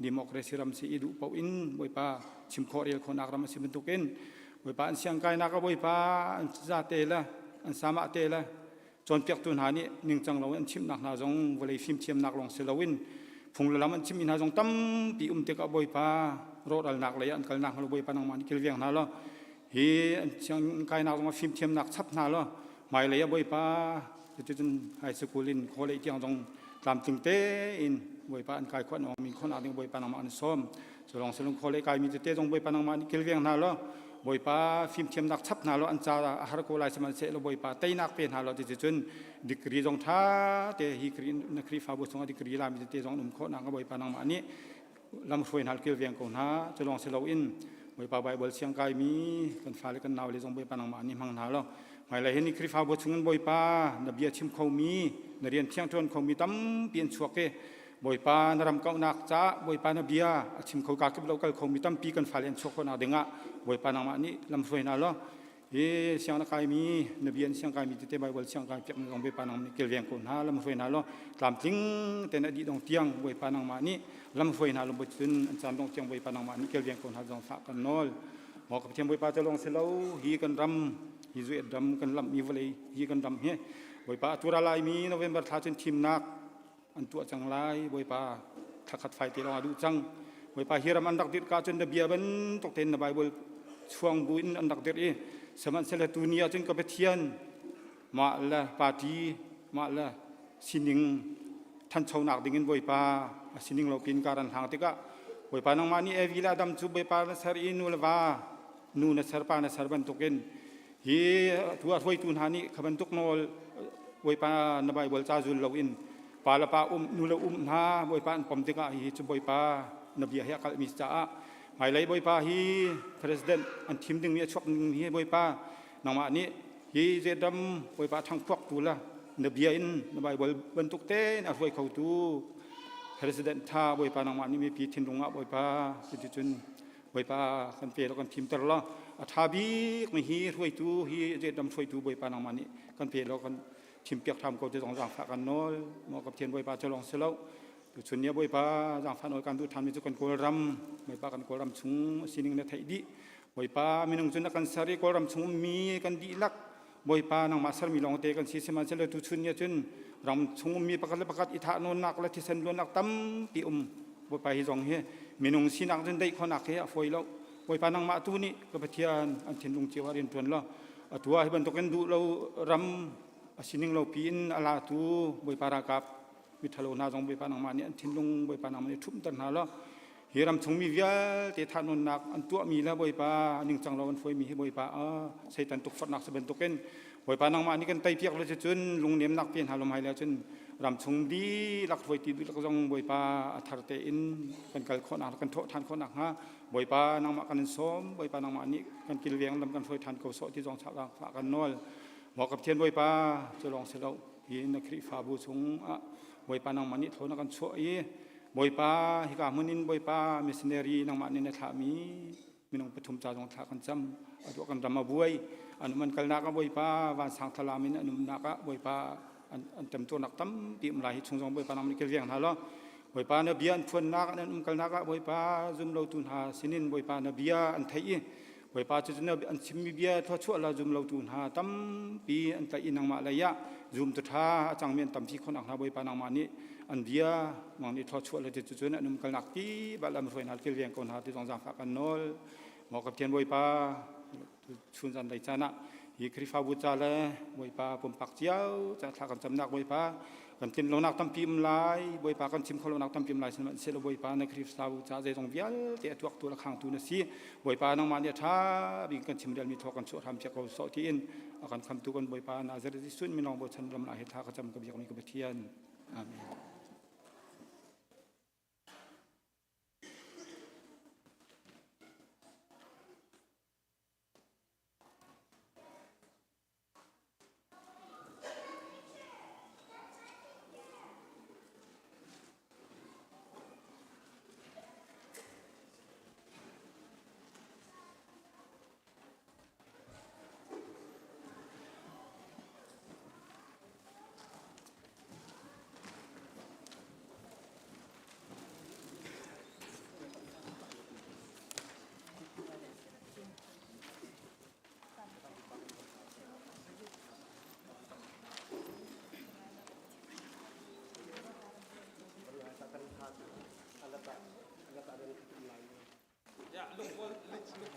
ดิโมคราซีรัมซีอิดูปาอินบอยป้าชิมคอเรียลคนนักรำสิเป็นตุกินบอยป้าอันเสียงไก่นักบอยป้าอันซาเตละอันสามะเตละจนเปียกตุนหานี่หนึ่งจังเราอันชิมนักนาจงวลีฟิล์มเทียมนักลองเสลาอินพงละลำอันชิมอินหาจงตั้มปีเตกบอยป้ารถอันนักเลยอันกัลนักเราบอยป้านางมันกิลเวียงนาล้อฮีอันเสียงไก่นักจงฟิล์มเทียมนักชับนาล้อไม่เลยบอยป้าจะจนไฮสคูลินโคเลยที่ยังจงตามตึงเตอินบอยป้าอันกายขวัญมีคนอาดึงบอยป้านางมันซ้อมจะลองสลงโคเลยกายมีเตจงบอยป้านางมันกิลเวียงนาล้อบอยป้าฟิล์มเทียมนักชับนาล้ออันจ่าอาหารโคลายสมันเสลบอยป้าเตยนักเป็นนาล้อจะจนดิกรีจงท่าเตฮีกรีนักครีฟาบุษงดิกรีลามีเตจงนุ่มโคนางบอยป้านางมันนี่ลำฟวยนักกิลเวียงกงฮาจะลองสลงอินบอยป้าใบเบลเชียงกายมีกันฟ้าเลยกันนาวเลยจงบอยป้านางมันนี่มังนาล้อไม่เลยเห็นนี่คริฟาบทงเงินบอยป้านบียชิมเขามีนเรียนเที่ยงทวนเขามีตั้มเปลี่ยนชัวเกบอยป้านรำเก้านักจ้าบอยป้านบียชิมเขากากิบเราเขามีตั้มปีกันฟ้าเรียนชัวคนอาเดงะบอยป้านางมันนี่ลำฟวยน่าล้อเสียงนักกายมีนบียเสียงกายมีเตใบเบลเสียงกายเปียกในของบอยป้านางมันเกลียงคนฮาลำฟวยน่าล้อตามจริงแต่นาดีดงเตียงบอยป้านางมันนี่ลำฟวยน่าล้อบทนอาจารย์ดงเตียงบอยป้านางมันนี่เกลียงคนฮาจงฝากกันนอลหมอกับเทียมบอยป้าจะลงเสลาฮีกันรำฮิจุเอ็ดดำกันลำมีวลีฮีกันดำเฮ้บอยป้าตัวละลายมีโนเวมเบอร์ท้าจนทีมนักอันตัวจังไรบอยป้าทักขัดไฟตีเราดูจังบอยป้าฮิรัมอันดักดิดกาจนเดบียบันตกเต็นในไบเบิลช่วงบุญอันดักดิดสมันเสลตุนียจนกับเทียนมาละปาตีมาละสินิงท่านชาวนักดิ่งบอยป้าสินิงเรากินการันหางติกะบอยป้านางมานี่เอวิลาดำจูบอยป้าสารีนูลวานูนสารปานสารบันตุกินฮีทัวร์ถอยตุนหานี่ขบันตุกนอลบอยป้านบายบอลจ้าจุลลาวินปาละป้านูละหาบอยป้าปมติกะฮีจูบอยป้านบียเฮกัลมิสจ้าหมายเลยบอยป้าฮีประธานอันทีมดึงมีชกดึงฮีบอยป้านางมานี่ฮีเจดำบอยป้าทั้งพวกตุละ เนบียอินนบายบอลบรรทุกเต้นอรวยเขาตูPresident ท่าบอยปานางมันนี่มีปีทินรงะบอยปาจุดจุนบอยปากันเปรกันทีมตลอดท่าบีไม่ฮีรวยตูฮีเจดำรวยตูบอยปานางมันนี่กันเปรกันทีมเปียกทำเขาจะต้องรังฝากกันน้อยมอกับเทียนบอยปาจะลองเสลาจุดจุนนี้บอยปารังฝากน้อยกันดูทันมีจุกันโกรำบอยปากันโกรำชุงสิ่งในไทยดีบอยปามีนึงจุนกันสารีโกรำชุงมีกันดีลักบอยปานางมาสารมีลองเตะกันซีเซมันเสลจุดจุนนี้จุนรำชงมีประกาศประกาศอิทานนนักและที่เซนลนักตั้มปีบอยไปจงเฮมีนุ่งสีนักจนได้คนนักเฮฟอยแล้วบอยปานังมาตุนี่ก็ไปเทียนอันเทนลุงเจียวเรียนตัวละตัวให้บรรทุกันดูเรารำสินิงเราปีนอาลาตูบอยปารากับวิทาโลนาจงบอยปานังมาเนี่ยอันเทนลุงบอยปานังมาเนี่ยทุ่มตันหาละเฮรำชงมีวิญญาณที่ทานนนักอันตัวมีแล้วบอยปานิ่งจังเราอันฟอยมีให้บอยปาใส่ตันตุกฝันนักสะบันตุกันบอยปานังมานี่กันไตเปียกเลยจนลุงเนียมนักเพียนหาลมหายแล้วจนรำชงดีหลักถวยตีดุลักจงบอยปาอัฐารเตอินกันกัลคนนักกันโถทานคนนักฮะบอยปานังมากันซ้อมบอยปานังมานี่กันกินเลี้ยงลำกันถวยทานเขาโซที่จงฉากฝากกันน้อยหมอกับเทียนบอยปาจะลองเสลายินนักคริฟาบูชงบอยปานังมานี่โถนักกันโซบอยปาฮิกามุนินบอยปามิสเนรีนังมานี่ในถามีมีน้องปฐมจ่าจงถากันจำอดวกันรำมาบวยอันมันกัลนักบอยปาวันสังทลามินอันมันนักบอยปาอันเต็มตัวนักตั้มปีมลายชงจงบอยปานำนี่เกี่ยวกับฮะล้อบอยปานเบียนฟันนักนั่นมันกัลนักบอยปาจุมเราตุนหาสินินบอยปานเบียอันไทยบอยปาจุดนั้นอันชิมเบียทอดชั่วละจุมเราตุนหาตั้มปีอันไทยนังมาลายะจุมตุท่าจังเมียนตั้มที่คนนักนาบอยปานังมานี่อันเบียมังนี่ทอดชั่วละจุดนั้นมันกัลนักที่บ้านเราไม่ค่อยนักเกี่ยวกับคนหาที่ต้องจำฝากกันน้อยหมอกับเทียนบอยปาชุนจันไดจานะฮีคริฟาบูจาเลบอยปาผมปักเจียวจะทากันจำนักบอยปากันกินโลนักตั้มพิมลายบอยปากันชิมเขาโลนักตั้มพิมลายเสร็จบอยปาในคริฟาบูจาใจตรงเวียลเตะตัวละข้างตัวนั่นสิบอยปานังมาเนี่ยท่าบินกันชิมเดียนมีทอกันโซ่ทำเจ้าเขาโซ่ที่อินอาการคำตัวกันบอยปานาเซรติสุนมีน้องบอยชันลำลายเหตุท่ากระจำกับยังมีกับเทียนอาเมน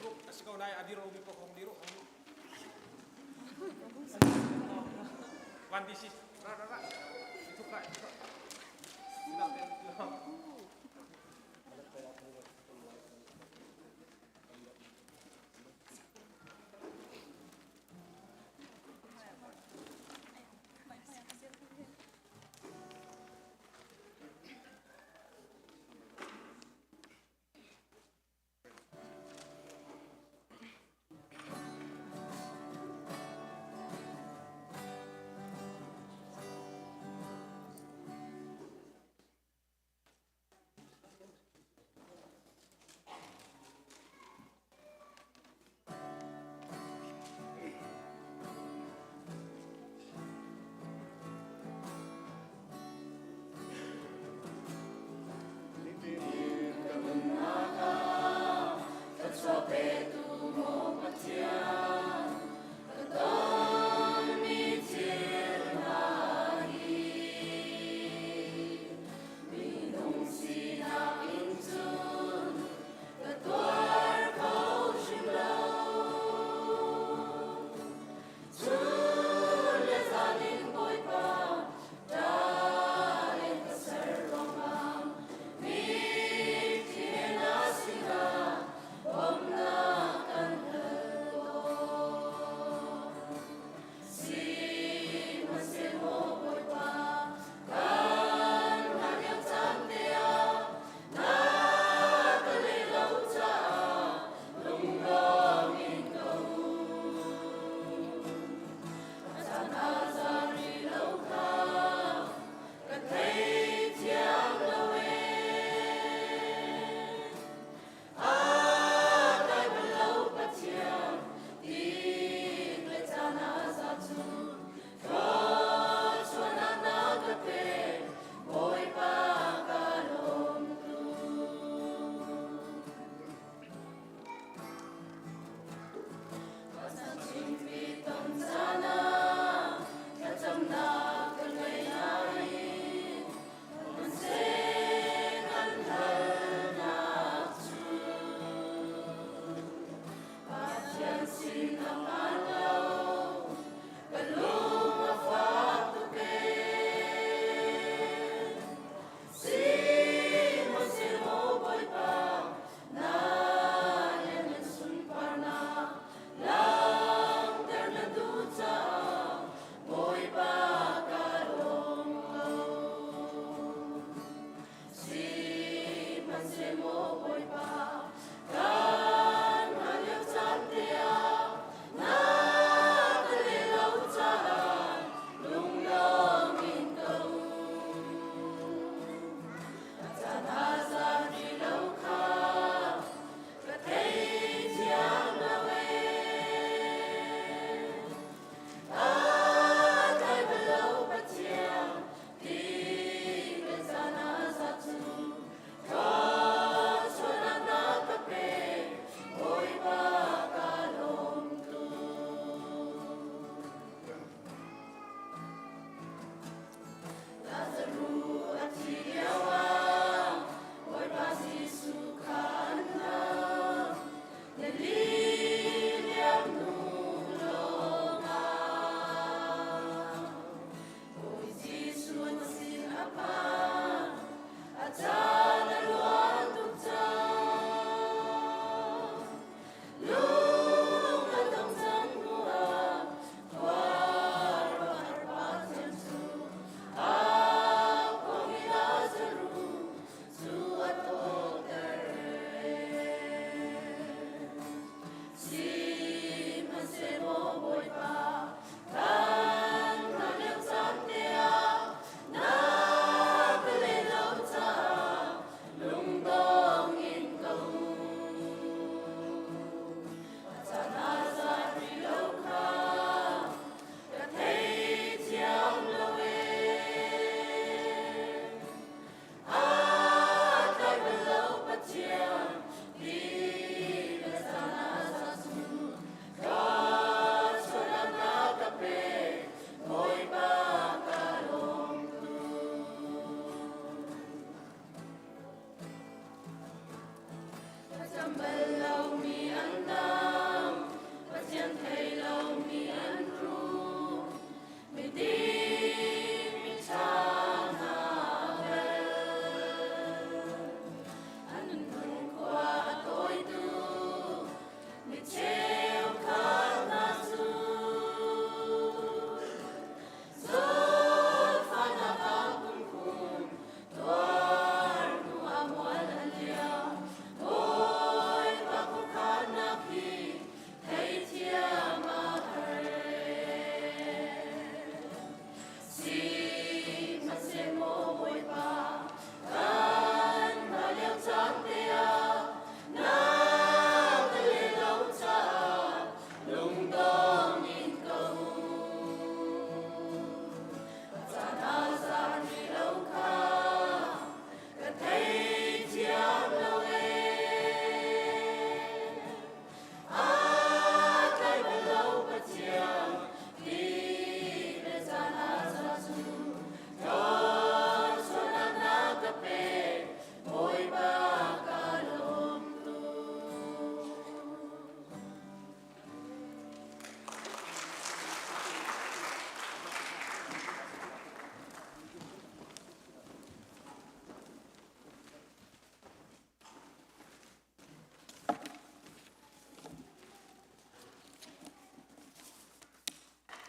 ลูกสกาวได้อดีโรมีประคองดีโรวันที่สิบระทุกข์ได้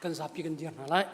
kan sapi kan dia nalai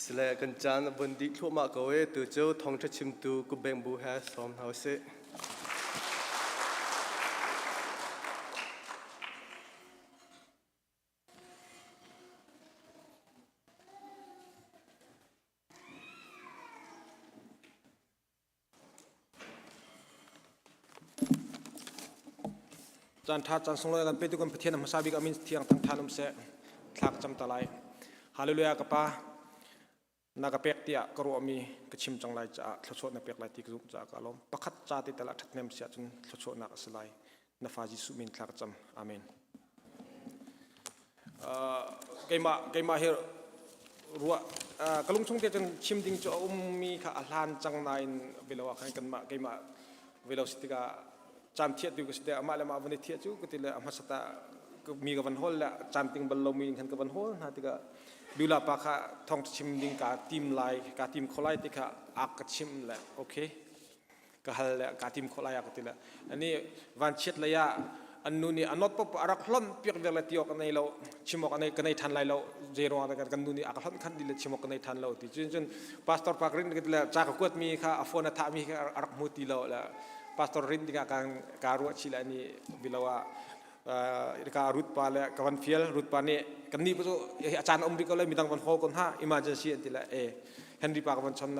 สเลกันจานบนดิทั่วมาก็เวตัวเจ้าทองทัชิมตูกุเบงบูแฮสอมเฮาเซจานทัดจานสงเลยกันไปตุกันประเทศน้ำซาบิกอามินเที่ยงทั้งทานุมเสคลักจำตะไลฮาเลลูยากับป้านากเป็กเตียกรัวมีกระชิมจังไรจะทศนักเป็กไรที่กรุบจากอารมณ์ประคัดจาติตละทัดเนมเสียจนทศนักสลายนาฟาจิสุมินคลักจำอาเมนเกมาเฮรัวกลุ่มชงเตียจนชิมดิ้งจะมีข้าอัลฮันจังในเวลาขันกันมาเกมาเวลาสิติกาจำเทียดดูก็สิเดอามาเลมาวันนี้เทียดจูก็ติละอามาสตาก็มีกับวันโฮลละจำติงบอลลูมีขันกับวันโฮลนะติกาดูแลปะค่ะทองชิมดิ้งกาทีมไลกาทีมโคไลติกาอักชิมละโอเคก็ฮัลละกาทีมโคไลก็ติละอันนี้วันเช็ดระยะอันนู้นนี่อันนอตปะอารักล้นเปียกเวลาที่ออกกันในเราชิมออกกันในทันไรเราเจรวงกันนู้นนี่อารักล้นขันดิละชิมออกกันในทันเราที่จนพาสตอร์ปากรินก็ติละจากกวดมีค่ะอโฟนาธามีค่ะอารักมุติเราละPastor Rin tiga akan karuat sila ni bila wa ika rut pale kawan fiel rut pane kani puso acan umri ko le midang van ho kon ha emergency tila Henry pa kawan chon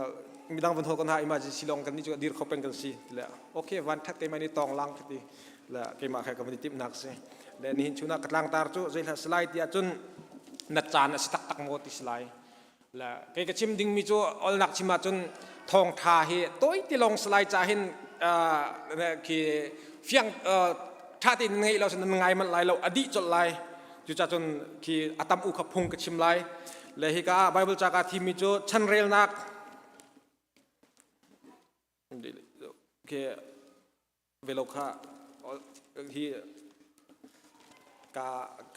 midang van ho kon ha emergency long kani juga dir khopeng kan si tila okay van thak ke mani tong lang ti la ke ma kha ka tip nak se le ni chuna katlang tar chu zai slide ti achun na chan as tak tak mo ti slide la ke ka chim ding mi chu ol nak chima chun thong tha he toi ti long slide cha hinคือเฟียงท่าที่ไงเราจะไงมันไหลเราอดีตจดไหลจุดจนคืออาตมอุขพงกชิมไหลเลยฮิกาไบเบิลจากาทีมิจูชันเรลนักคือเวลาค่ะที่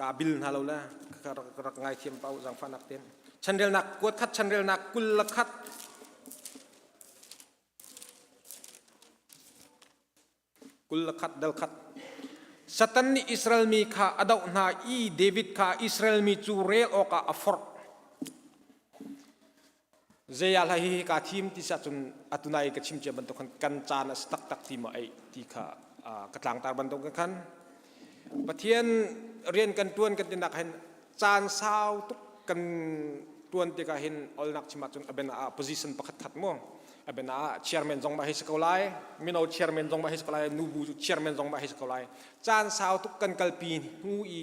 กาบิลฮาเราละรักไงเทียมเป้าสังฟันนักเต้นชันเรลนักกวดคัดชันเรลนักกุลคัดกุลคัดเดลคัดสัตย์นี่อิสราเอลมีข้าอดาวนาอีเดวิดข้าอิสราเอลมีจูเรลโอกาอัฟอร์เจียลาฮีข้าทีมที่สัตย์อัตุนายกับชิมเจบันตุกันจานสตักตักทีมาไอที่ข้ากระตังตาบันตุกันประเทศเรียนกันตัวนกันตินักเห็นจานสาวตุกันตัวนที่ข้าเห็นอลนักชิมาจนเป็นpositionประคัดขัดมั่งเป็นchairman จงมาให้สกอลายมิโน chairman จงมาให้สกอลายนูบู chairman จงมาให้สกอลายจานสาวทุกกันกัลปีนูอี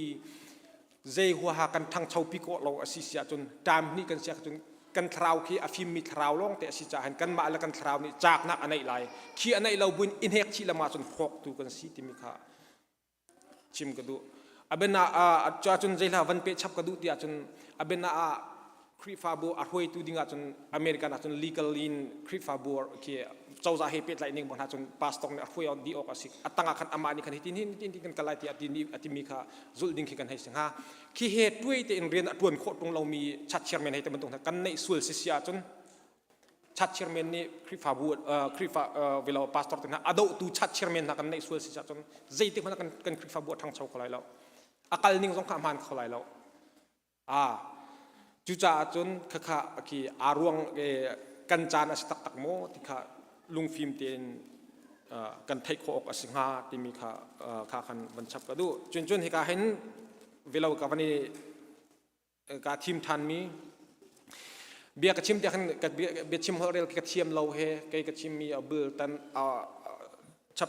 เจหัวหากันทั้งชาวพิโกเราอาศิเสียจนตามนี่กันเสียจนกันคราวที่อฟิมมีคราวลงแต่อาศิจาหันกันมาแล้วกันคราวนี้จากนักอันไหนไรขี้อันไหนเราบุญอินเฮกชีละมาจนฟอกตูกันสิที่มีค่าชิมกระดูเป็นจนเจลาวันเปชับกระดูที่จนเป็นคริฟาบัวอารวยตูดิ้งจนอเมริกันจน legal in คริฟาบัวคือเจ้าจะให้เป็ดไหลนิ่งบนหาจนพาสตองเนี่ยอารวยเอาดีออกสิอัตงาคันอามานี่คันหินกันกลายที่อัติมีค่ะจุดดิ้งคือกันให้สิงหาคือเหตุด้วยที่เรียนตรวนโคตรงเรามีชัดเชียร์แมนให้แต่มันตรงกันในส่วนเสียจนชัดเชียร์แมนนี่คริฟาบัวคริฟาเวลาพาสตองเนี่ยอดตูชัดเชียร์แมนกันในส่วนเสียจนใจที่มันกันคริฟาบัวทางชาวเขาไหลแล้วอาการนิ่งสงครามหันเขาไหลแล้วจุจ่าจนข้าคืออารวงกันจานอสตักตักโมที่ข้าลุงฟิล์มเตียนกันไทยโคออกสิงหาที่มีข้าคันบรรชับกระดูจนให้ข้าเห็นเวลากับวันนี้การทีมทันมีเบียร์กับชิมที่ขันกับเบียร์ชิมเขาเรียกกับชิมเราเฮกับชิมมีเบอร์ตัน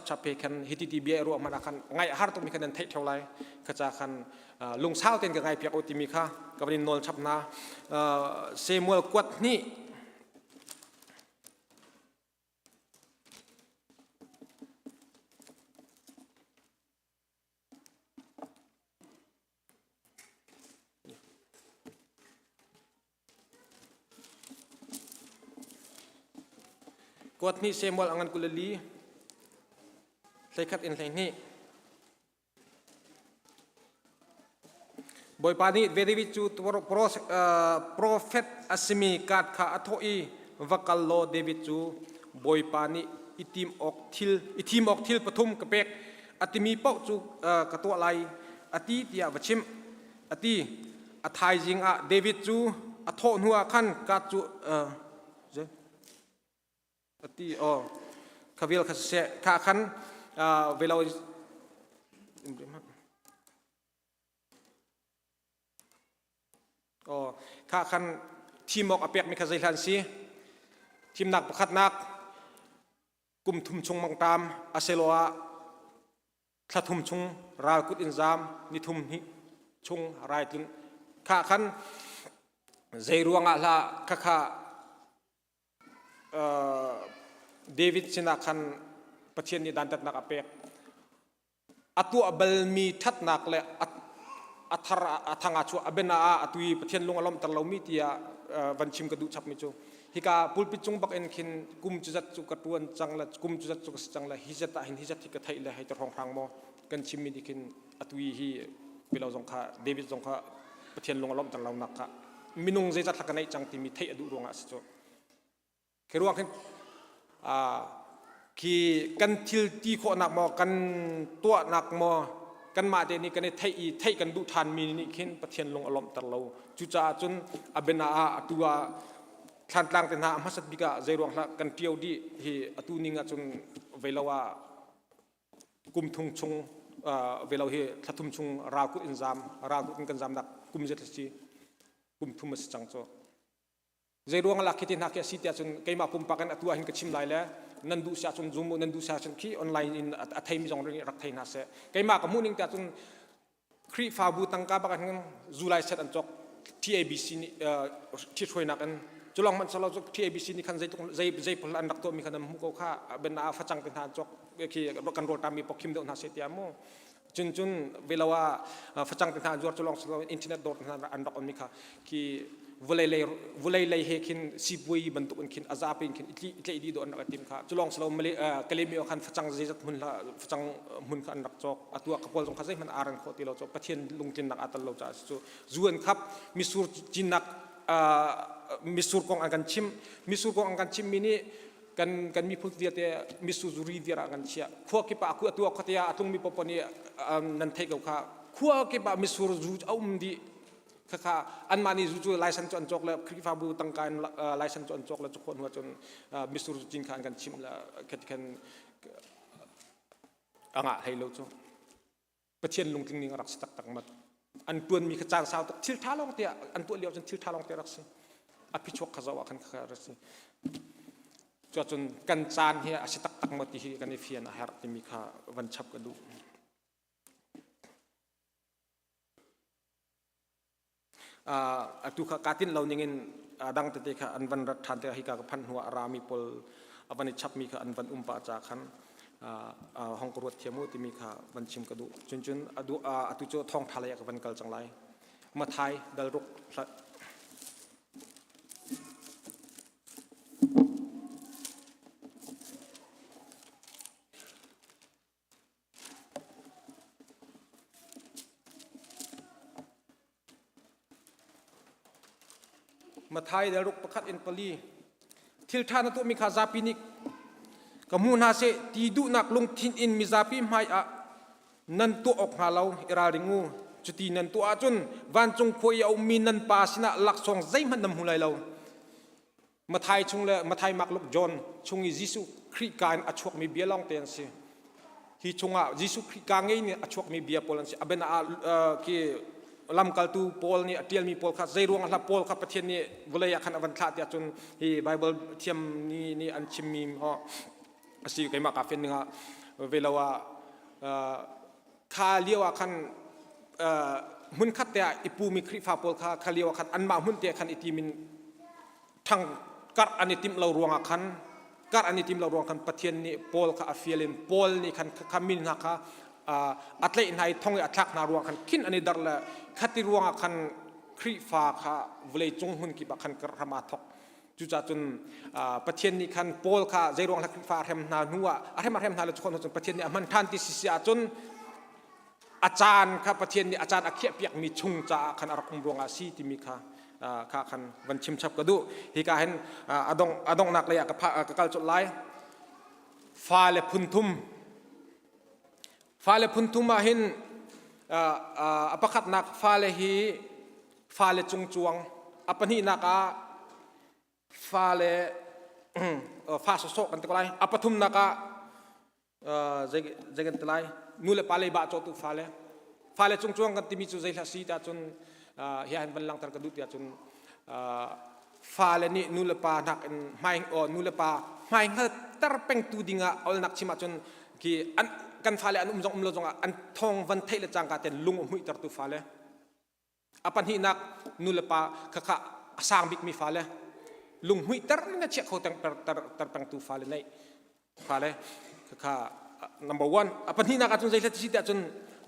ชับเพคันฮิตตีเบียร์รวมมันคันไงฮาร์ตมีคะแนนเท่าไรก็จะคันลุงเช้าเต้นกับไงเพียกอุติมีค่ะกับวันนี้นนชับนาเซมัวกวดนี่กวดนี่เซมัวอังกันกุลลีใส่ขัดอินไลนี่บอยปานีเวดิวิจูตัวโปรเฟตอัสมีกัดข้าอัฐอีวักลโลเดวิจูบอยปานีอิทีมออกทิลปฐุมกระเปกอติมีเป้าจูกระตัวไหลอติที่วชิมอติอไทยจิงเดวิจู อัทหัวขันกาจูเจตีขวิลขเสข้าขันเวลาข้าขันทีมออกอเปียกมีขจายทันซีทีมนักประคัดนักกุมทุมชงมังตามอาเซโลอาทะทุมชงราวกุดอินซามนิทุมหิชงรายตุนข้าขันใจรวงอาลาข้าเดวิดสินาขันประเทศนี้ดันตัดนักอเปียกอัตัวเบลมีทัดนักเลยอัทระทางอาชัวอเบนาอัตุยประเทศลงอารมณ์ตลอดมีที่วันชิมกระดูชับมิจูฮิกาปุลปิจงบักเอ็นขินกุมจุจัดจุกระตวนจังละกุมจุจัดจุกจังละฮิจัตหินฮิจัตที่กระไทยละให้ตรองทางโมกันชิมมีดิขินอัตุยฮีเวลาสงขาเดวิดสงขาประเทศลงอารมณ์ตลอดนักมินุงใจจัดทักกันในจังที่มีไทยอดูรวงอาสิโจคือรวงขึ้นที่กันทิลตีโคนักมอกันตัวนักมอกันมาเดนี่กันในไทยกันดูทานมีนี่ขึ้นประเทศลงอารมณ์ตลอดจุจ่าจนอเบนาอาตัวทันตลังเต็นหามัสบิกาใจรวงละกันเที่ยวดีที่อตุนิงจนเวลาว่ากุมทุงชงเวลาที่ทัทุมชงรากุอินซามรากุอินกันซามนักกุมเจตสีกุมทุมสจังโจใจรวงละคิดนักแค่สิทธิ์จนใครมาปุ่มปากันตัวหินกระชิมไหลแล้วนันดูเสียจนซูมนันดูเสียจนขี้ออนไลน์อินอัฐิมิจงเรื่องรักไทยน่าเสียใครมากับมูนิงแต่จนครีฟาบูตังกาบักันจูไลเซตอันจอกที่ ABC นี่ที่ช่วยนักกันจุลองมันสลายที่ ABC นี่คันใจพลันรักตัวมีขนาดมุกข้าเป็นอาฟัจังเป็นทางจอกที่กันโรตามีปกิมเดน่าเสียที่อาโมจนเวลาว่าฟัจังเป็นทางจอกจุลองสลายอินเทอร์เน็ตโดดอันรักอันมีค่ะที่วลัยเลยเฮคินสิบวีบรรทุกคินอาซาเป็นคินอิตลีโดนนักทีมค่ะจุลองสลามกเลมีอคันฟัจังใจจัดมุนละฟัจังมุนขันนักจอกตัวกระปอลตรงข้าใจมันอารันโคติเราจอกประเทศลุงจินนักอัตโลจ้าส่วนครับมิสูร์จินนักมิสูร์กองอังกันชิมมิสูร์กองอังกันชิมมินี่กันมีพูดเดียร์มิสูร์รีเดียร์อังกันเชียขั้วกิปะขั้วตัวขัตยาตุงมีปปนี่นันเทกเอาค่ะขั้วกิปะมิสูร์จูเอามดีข้าอันมานี่จู่ๆไลเซนจอนจอกแล้วคริฟาบูตั้งการไลเซนจอนจอกแล้วทุกคนว่าจนมิสูร์จินขันกันชิมแล้วแค่อ่างให้เราจ้ะประเทศลุงทิ้งนิ่งรักษาตักมัดอันตัวมีขจางสาวทิลท่าลองเตียอันตัวเลี้ยวจนทิลท่าลองเตียรักษาอภิชกขจาวะขันข้ารักษาจนกันจานเฮียอาศัยตักมัดที่กันในเฟียนอาหารที่มีข้าวันชับกระดูตุขการตินเราอย่างเงี้ยดังแต่เด็กอันวันรัฐทานเตะฮิกากับพันหัวรามีพลวันนี้ชับมีค่ะอันวันปาจากขันห้องกรวดเทียมุที่มีค่ะวันชิมกระดูจนตุโจทองทะเลกับวันกัลจังไรมาไทยดลรุกมาไทยเดรุกประคัดอินปลีทิลทานตัวมีข้าซาปินิกกับมูนาเซตีดูนักลงทินอินมิซาปิไม่นันตัวออกหาเราเอราริงูจุดนันตัวจุนวันจงคุยเอามีนันปาสินะหลักสองใจมันนำหุ่นไรเรามาไทยชงเลยมาไทยมักลุกจอนชงยิสุคริการอชวกมีเบียลองเตียนสิที่ชงยิสุคริการไงเนี่ยอชวกมีเบียพอลันสิอาเบนที่ลำกัลตูโพลนี่เทียมมีโพลค่ะใจรวงอัลโพลค่ะประเทศนี้เวลาอยากขันอวันทาที่จนที่ไบเบิลเทียมนี่อันชิมมีฮะสิ่งที่มากับเฟนนึงฮะเวลาว่าข้าเลี้ยวขันหุ่นขัดแต่อิปูมีคริฟาโพลค่ะข้าเลี้ยวขันอันมาหุ่นแต่ขันอิติมินทั้งกัดอันอิติมเรารวงขันกัดอันอิติมเรารวงขันประเทศนี้โพลค่ะอฟิเลนโพลนี่ขันขามินนะค่ะอัตเลนไฮท่องอัตลักนารวงขันขินอันนี้ดาร์ละขัดที่รวงขันคริฟาค่ะเวลจงหุ่นกิบขันกระมาทกจุดจนประเทศนี้ขันโพลค่ะใจรวงขันคริฟาเทมนานัวอะไรมาเทมนาเลยทุกคนจนประเทศนี้มันทันที่สิอาจนอาจารย์ค่ะประเทศนี้อาจารย์อาเขียเปียกมีชุงจ่าขันอรักรวงอาซีที่มีค่ะข้าขันวันชิมชับกระดูฮิกาเห็นอดงนักเลยกับกัลจุดไลฟ้าเลพุนทุมฟ้าเลพุนทุมาเห็นอภักนักฟ้าเลฮีฟ้าเลจงจวง apa ni nak fale fa sosok kan tekolai apa thum nak jagan telai nule pale ba cho tu fale chung chung kan timi chu jaila si ta chun hian ban lang tar kadut ya chun fale ni nule pa nak mai o nule pa mai ngat tar peng tu dinga ol nak chima chun ki an kan fale an jong lo jong an thong van thai le chang ka ten lung hui tar tu fale apa ni nak nule pa kha asang bik mi fale lung hui tar na che kho tar peng tu fale nei fale kha number 1 apa ni nak chun jaila si ta chun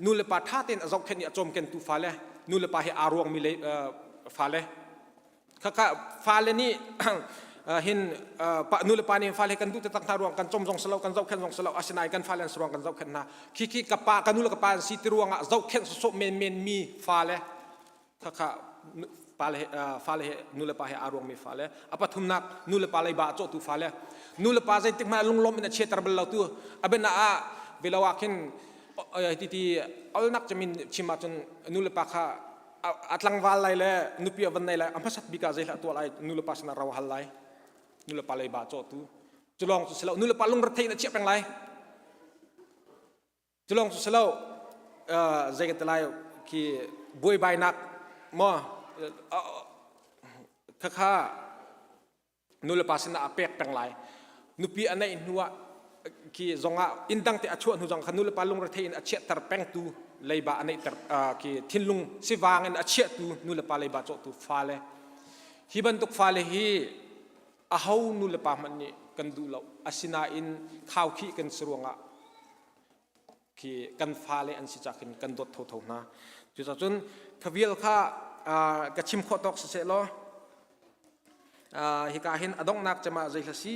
nule pa tha ten azok khen ya chom ken tu fale nule pa he arong mi le fale kha fale ni hin pa nule pa ni fale kan du te tak tarong kan chom jong selo kan zau khen jong selo asinai kan fale srong kan zau khen na ki ka pa kan nule ka pa si tiruanga zau khen so men mi fale kha fale nule pa he arong mi fale apa thumnak nule pa lai ba cho tu fale nule pa jai tik ma lung lom ina che tar bel tu abena a velawa khen ti alnak jamin chima chun nule pa kha atlang wal lai le nupi avan nei lai ampasat bika jai la to lai nule pa sana raw hal lai nule pa lai ba cho tu chulong su selo nule pa lung rathei na che peng lai chulong su selo jai ga lai ki boi bai nak mo kha nule pa sana apek peng lai nupi anai nuwa ki zonga indang te achu anu jong khanul palung rathei in achia tar peng tu leiba anei tar ki thinlung siwang in achia tu nul pa leiba cho tu fale hiban tuk fale hi ahau nul pa manni kan du lo asina in khaw khi kan sruanga ki kan fale an si chakin kan dot tho tho na chu cha chun khawial kha ka chim kho tok se lo hikahin adong nak chama jaila si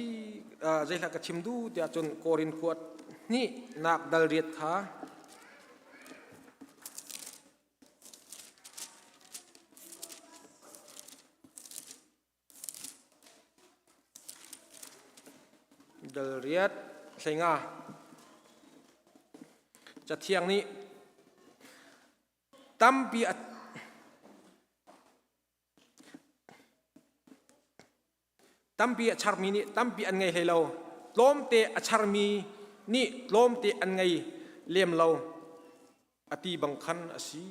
jaila ka chimdu tia chun korin khuat ni nak dal riat kha dal riat senga cha thiang ni tampi tampi acharmi ni tampi an ngai helo lom te acharmi ni lom te an ngai lem lo ati bang khan asi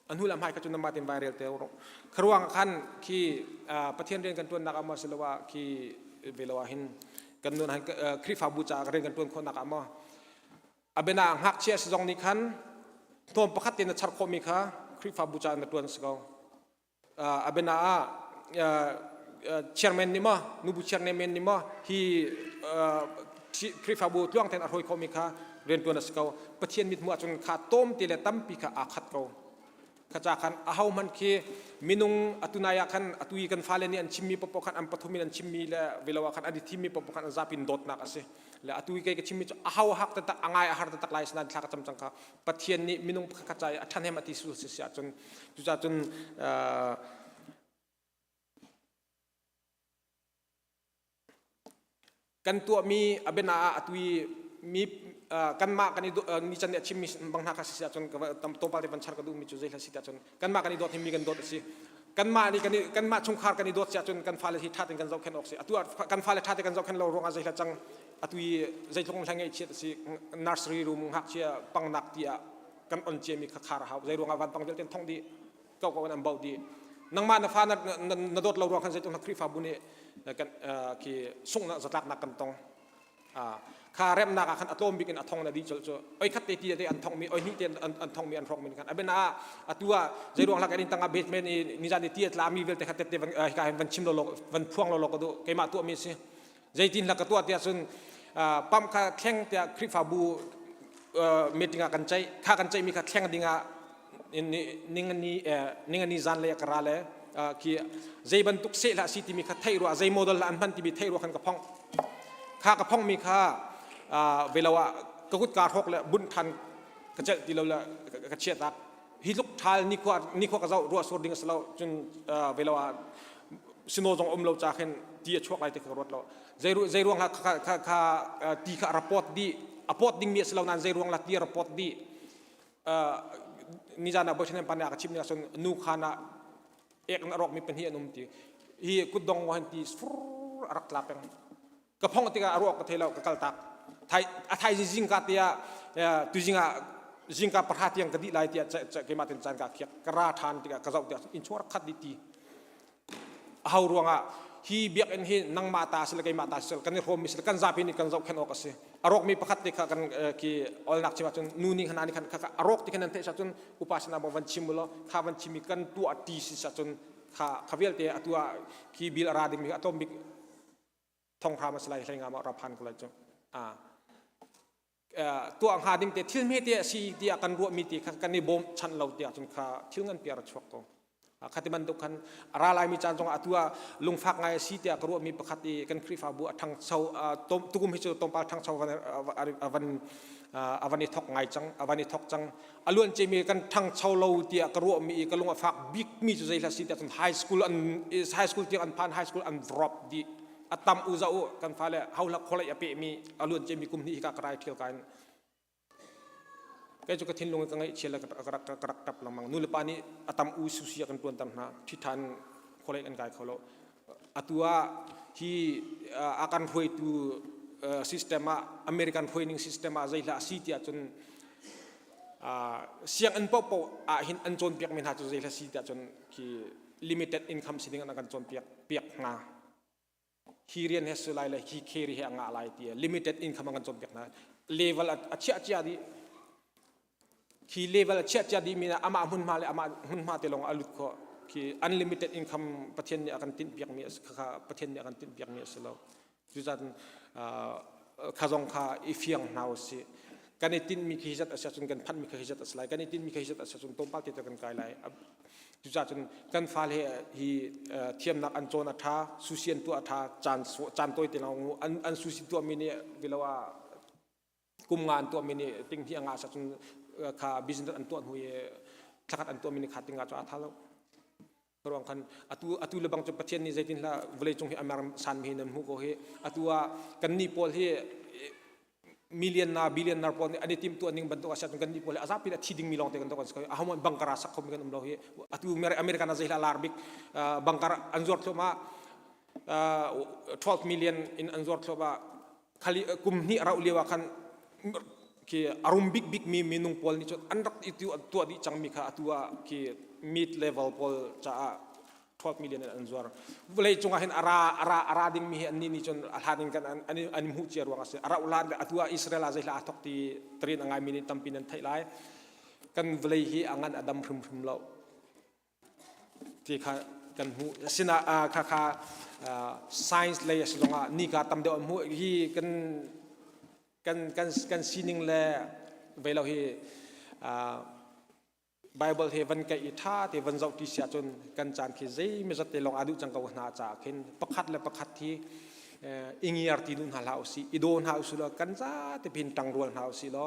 anhu lam hai ka chun ma tin viral te ro khruang khan ki pathian ren kan tuan nak ama selwa ki velawa hin kan nun khri fa bu cha ren kan tuan khon nak ama abena hak chia song ni khan tom pakhat tin char kho mi kha khri fa bu cha na tuan sgo abena chairman ni ma nubu chairman ni ma hi prefabu tuang ten arhoi komika ren tuan askau pathian mit mu achun kha tom tile tampi kha akhat ko khacha khan ahau man ke minung atunaya khan atui kan fale ni an chimmi popo khan am pathumin an chimmi la velawa khan adi thimmi popo khan zapin dot nak ase la atui ke chimmi ahau hak ta angai ahar ta taklai snan thak cham chang kha pathian ni minung khacha athan hem ati su se achun chu cha chun kan tua mi abena atui mi kan ma kan ni chan chim mi bang na ka si chon tam to pal pan char ka du mi chu jela si ta chon kan ma kan dot mi kan dot si kan ma ni kan ma chung khar kan dot si chon kan fale hi thatin kan zau khen ok si atu kan fale thatin kan zau khen lo ronga jela chang atui jai thong thangai chi si nursery room hak chia pang nak tia kan on che mi kha khar ha jai ronga van pang vel ten thong di ko ko an bau di nang ma na fa na dot lo ro khan jai tong khri fa bu ni kan ki sung na zatak na kan tong kha rem na ka khan atom bikin athong na di chol cho oi khat te ti te an thong mi oi ni te an thong mi an rong min kan abena atua jai rong la ka rin tanga basement ni jan ti tla mi vel te khat te ka van chim lo van phuang lo ko do ke ma tu mi si jai tin la ka tu atia sun pam kha thleng te khri fa bu meeting kan chai kha kan chai mi kha thleng dinga ningani zan le kara le ki zai ban tuk se la city mi kha thai ro zai model la an ban ti bi thai ro khan ka phong mi kha velawa ka gut ka thok le bun than ka che ti lo la ka che tak hi luk thal ni ko ka zau ro sor ding slo chun velawa sino jong om lo cha khen ti chok lai te ka rot lo zai ruang la kha ti kha report di apot ding mi slo nan zai ruang la ti report di ni jana bo chen pan ya ka chim ni son nu khana เอกนรกมีเป็นเฮียนุ่มตีฮีกุดดงวันตีฟูรักลาเป็นกระพงติกาอรกกระเทลกระกัลตักไทยจิงกาเตียตุจิงกาประหารที่ยังกระดิไลเตียจะเกี่ยมาถึงจานกาเขียกระทานติกากระเจ้าเตียอินชัวร์คัดดิตีเอารวงฮีเบียกเอ็นฮีนังมาตาสิลกันมาตาสิลกันโฮมิสิลกันซาพินิกันเจ้าแค่นอกสิอารมณ์มีประคัตติกากันกีออลนักชิมาจนนูนิขนาดนี้กันอารมณ์ที่กันนั่นเทศจนอุปาสนาบวันชิมุลข้าวันชิมิกันตัวตีสิจนข้าเวลเตะตัวกีบิลราดิมิอัตมิกทองคำมาสลายใช้งานมารับพันกันเลยจนตัวอังหาดิมเตะที่ไม่เตะสีเตะกันรัวมีตีกันในบ่มชั้นเราเตะจนข้าที่เงินเปียร์ชวกก็ขัดมันตุกันราลายมีจานจงตัวลุงฟักไงสีเตียกรัวมีประคัติกันครีฟาบัวทางเสาตุกุมฮิจูตรงปาทางเสาวันนี้ทอกไงจังวันนี้ทอกจังอล้วนเจมีกันทางเสาเราเตียกรัวมีกันลุงฟักบิ๊กมีจุดใจละสีเตียจนไฮสคูลเตียกันพันไฮสคูลอันดรอปดีอัตมอุซาอุกันฟ้าเลยเฮาลักคนละยาเปมีอล้วนเจมีกุมนี้กากระไรเที่ยวกันก็จะกระทิ้งลงกันไงเชื่อแล้วกระดับลำมังนู่นเลยป่านนี้อาตมอุสุเสียกันตัวตั้มนะที่ทันคนละกันไกลเขาแล้วตัวที่อาการห่วยตัวsistem American hoining sistem azai la sitia chun siang an popo hin an chon piak min ha chu zai la sitia chun ki limited income sining an kan chon piak na hirian has lai la hi kheri he anga lai ti limited income an chon piak na level a chia di ki level a chia di mina ama hun ma te long alut ko ki unlimited income pathian ni akan tin piak mi kha pathian ni akan tin piak mi selo jujan khazong kha ifiang naw si kanitin mi khizat asachun kan phan mi khizat aslai kanitin mi khizat asachun tompal te kan kai lai jujan kan fal he hi thiam nak an chona tha susian tu atha chan toi te long an susi tu mi ni bilawa kumngan tu mi ni ting hi anga asachun kha business an tu an huye thakat an tu mi ni khatinga cha athalo perang kan atu lebang cepat ni zaitin la boleh cung hi amar san mi nam hu ko he atua kan ni pol he million na billion na pol ani tim tu aning bantu asat kan ni pol azapi la thiding milong te kan to kan sko ahom bangkara sak khom kan umlo he atu america na zahila larbik bangkara anzor thoma 12 million in anzor thoma khali kum ni rau lewa kan ki arum big mi minung pol ni chot anrak itu tu di chang mi kha atua ki mid level pol cha 12 million an zuar boleh chunga hin ara ding mi an ni chon alhanin kan an hu chiar wang ase ara ulan atua israel azai la atok ti trin angai mi tampin an thailai kan boleh hi angan adam phum lo ti kha kan hu sina kha science le yaslonga ni ka tam de mu hi kan sining le velo hi Bible he van ka itha te van zau ti sia chon kan chan khi zai me zat te long adu chang ka na cha khin pakhat le pakhat thi ingiar ti dun hala usi idon ha usula kan za te pin tang rol ha usi lo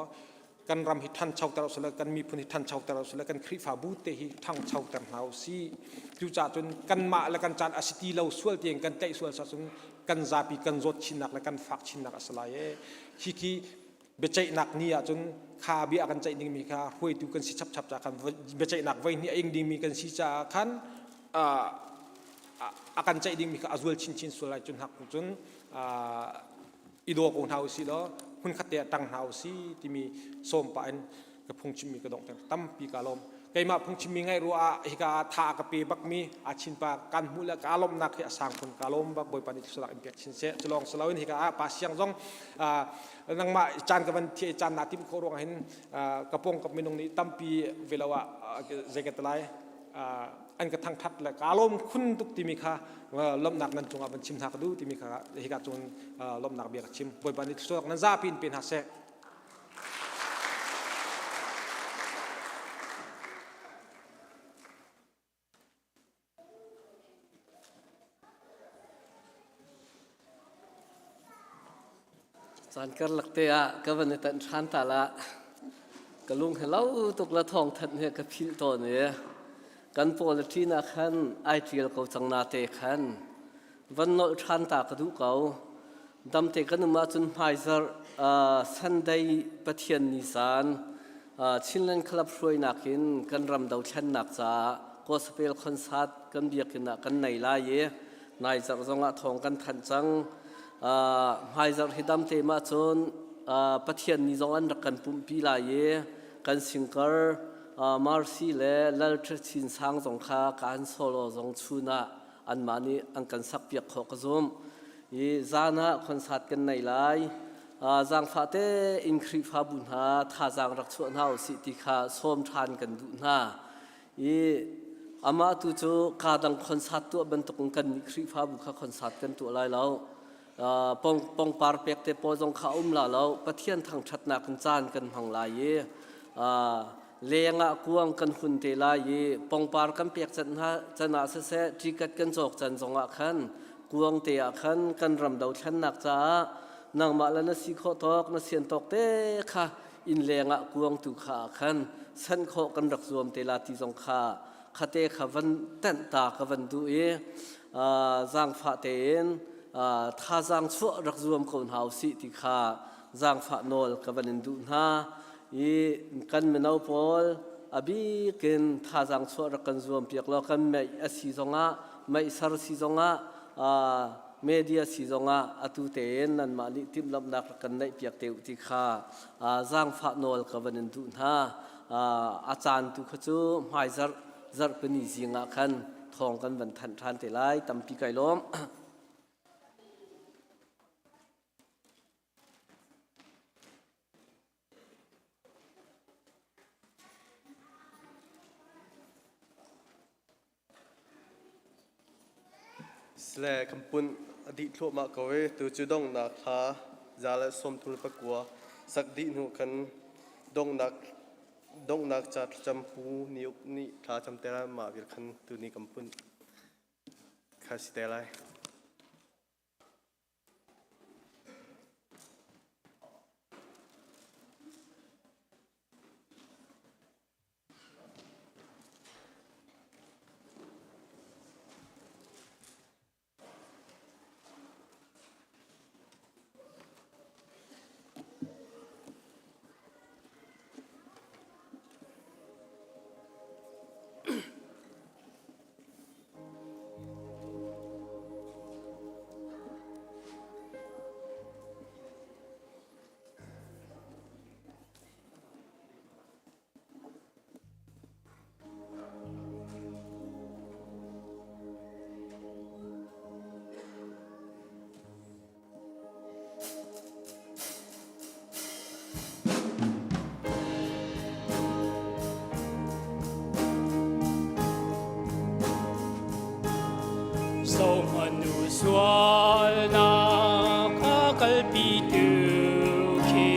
kan ram hi than chau tar usula kan mi phun hi than chau tar usula kan khri fa bu te hi thang chau tar ha usi ju cha chon kan ma la kan chan asiti lo sual tieng kan tai sual sa chon kan za pi kan zot chinak la kan fak chinak asalaye hi ki becai nak ni a chun kha bi akan chai ding mi kha hoi tu kan si chap cha kan becai nak vai ni eng ding mi kan si cha khan akan chai ding mi kha azul chin sulai chun hak chun ido ko hau si lo hun khatia tang hau si ti mi som pa en ka phung chim mi ka dong tam pi ka lom kai ma phung chim mi ngai ru a hi ka tha ka pe bak mi a chin pa kan mu la ka lom nak ya sang phun ka lom bak boy pa ni sulak impact chin se chlong salawin hi ka pa siang jong nang ma chan ka ban thi chan na tim ko rong hin kapong kap minong ni tampi velawa zegetlai an ka thang that la kalom khun tuk ti mi kha lom nak nan chunga ban chim thak du ti mi kha hi ka chung lom nak bi ka chim boy ban ni sok nan za pin ha se san kar lakte a kavan tan than ta la kalung hello tuk la thong that he ka phil to ne kan politina khan ideal ko changna te khan van no than ta ka du kau dam te kan ma chun pfizer sunday pathian ni san children club roi nakin kan ram dau chan nak cha gospel concert กันเบียกินกันในลายนายจักรจงทองกันทันจังหายจักรฮิดำเตมาจนปะเทียนนิจงอันรักกันปุ่มปีลายกันสิงเกอร์มาร์ซีเล่ลลทชินสังจงข้าการโซโลจงชูนาอันมานี้อันกันสักเปียกขอกซุมอีจานะคอนเสิร์ตกันในไลจางฟาเตอินคริฟาบุญฮาท่าจางรักชวนเฮาสิติคาส้มทานกันดูนาอีอามาตุจูการดังคอนเสิร์ตตัวบรรทุกกันนิคริฟาบุคคอนเสิร์ตกันตัวไรแล้วปองปาร์เปกเตปอจงข้าลาแล้วปะเทียนทางชัดนักจานกันหังลายเลี้ยงกวงกันหุ่นเตลายปองปาร์กันเปียกจันนาเสจิกัดกันจอกจันจงขันกวงเตะขันกันรำดาวชันนักจ้านางมาแล้วนสิโคตอกนเสียนตอกเตะค่ะอินเลี้ยงกวงตุขาขันสันโคกันรักรวมเตลาที่จงข้าคเตขวันเต้นตากวันดูจางฟาเตนท่าจางชั่วรักรวมคนเฮาสิติขาจางฟาโนลกับวันดูนากันเมนเอาพอลอบีกินท่าจางชั่วรักกันรวมเปียกแล้วกันไม่อสีจงไม่สารสีจงเมเดียสีจงอตุเตนนั่นมาลิทิมลำนักกันในเปียกเตวติขาจางฟาโนลกับวันดูนาอาจารย์ตุขจูไม่จัดเป็นสิ่งขันทองกันวันทันเตลัยตั้มปีไก่ล้มสเลคำปุ่นอดีตทั่วมาเกวตัวจุดงนักหาจาและสมทุลปะกัวสักดีหนูกันดงนักจัดจำพูนิยกนิท่าจำเตระมาวิลคันตัวนี้คำปุ่นข้าสิเตลัย So manusual na kakalpituki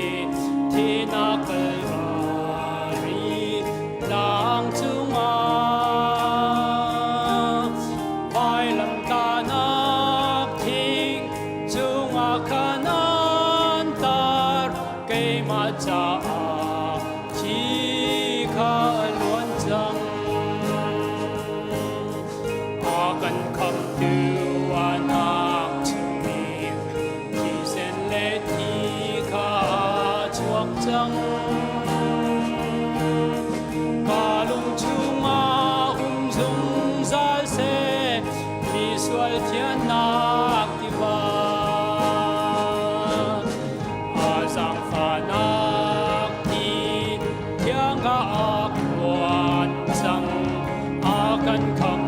tinakalwari lang tunga bailam tanak ting tunga kanantar kay matsaa chika alwanjang akan kam anak tumi kisen leti ka chuak chang kalung chunga zum zal se visual thian nak diwa azang fanak ti thiang ka akwan chang akan kam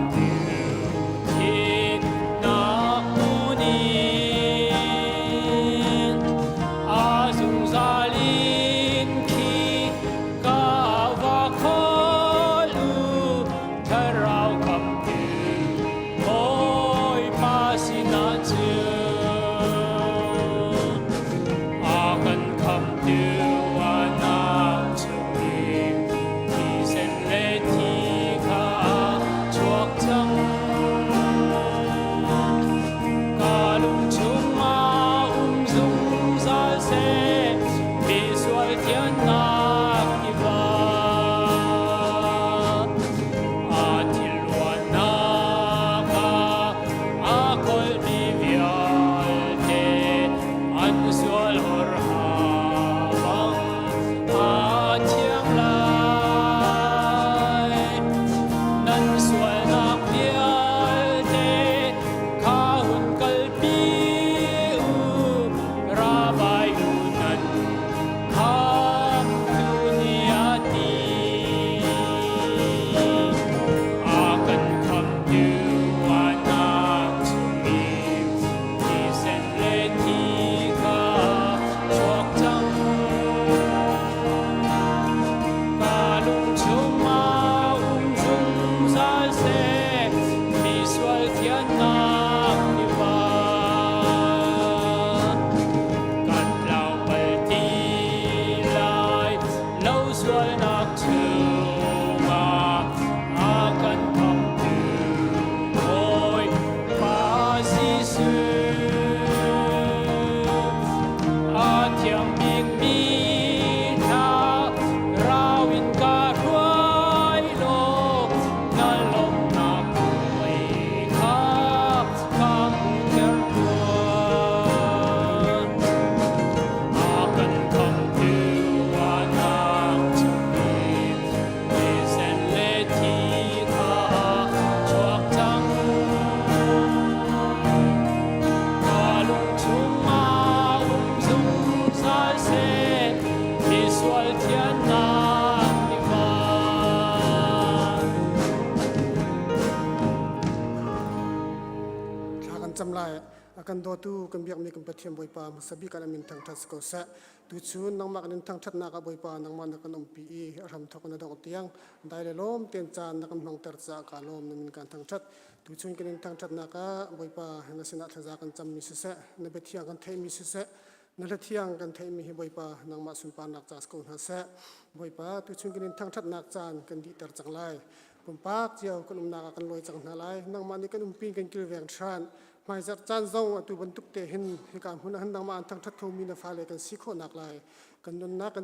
walk akan do tu kan biak mi kan pathiam boi pa masabi kan amin thang thas ko sa tu chun nang mak nin thang that na ka boi pa nang man kan umpi i ram thakona da tiang dai le lom ten chan na kan hmang tar cha ka lom namin kan thang that tu chun kan thang that na ka boi pa na sina thaja kan cham mi se sa na be thiang kan thai mi se sa na la thiang kan thai mi hi boi pa nang ma sun pa nak chas ko na sa boi pa tu chun kan thang that nak chan kan di tar chang lai pum pak chiao kan na kan loi chang na lai nang ma ni kan umpi kan kil veng than mai zat chan zong atu ban tuk te hin hi kam hun han nang ma thang that tho mi na fa le kan si kho nak lai kan nun na kan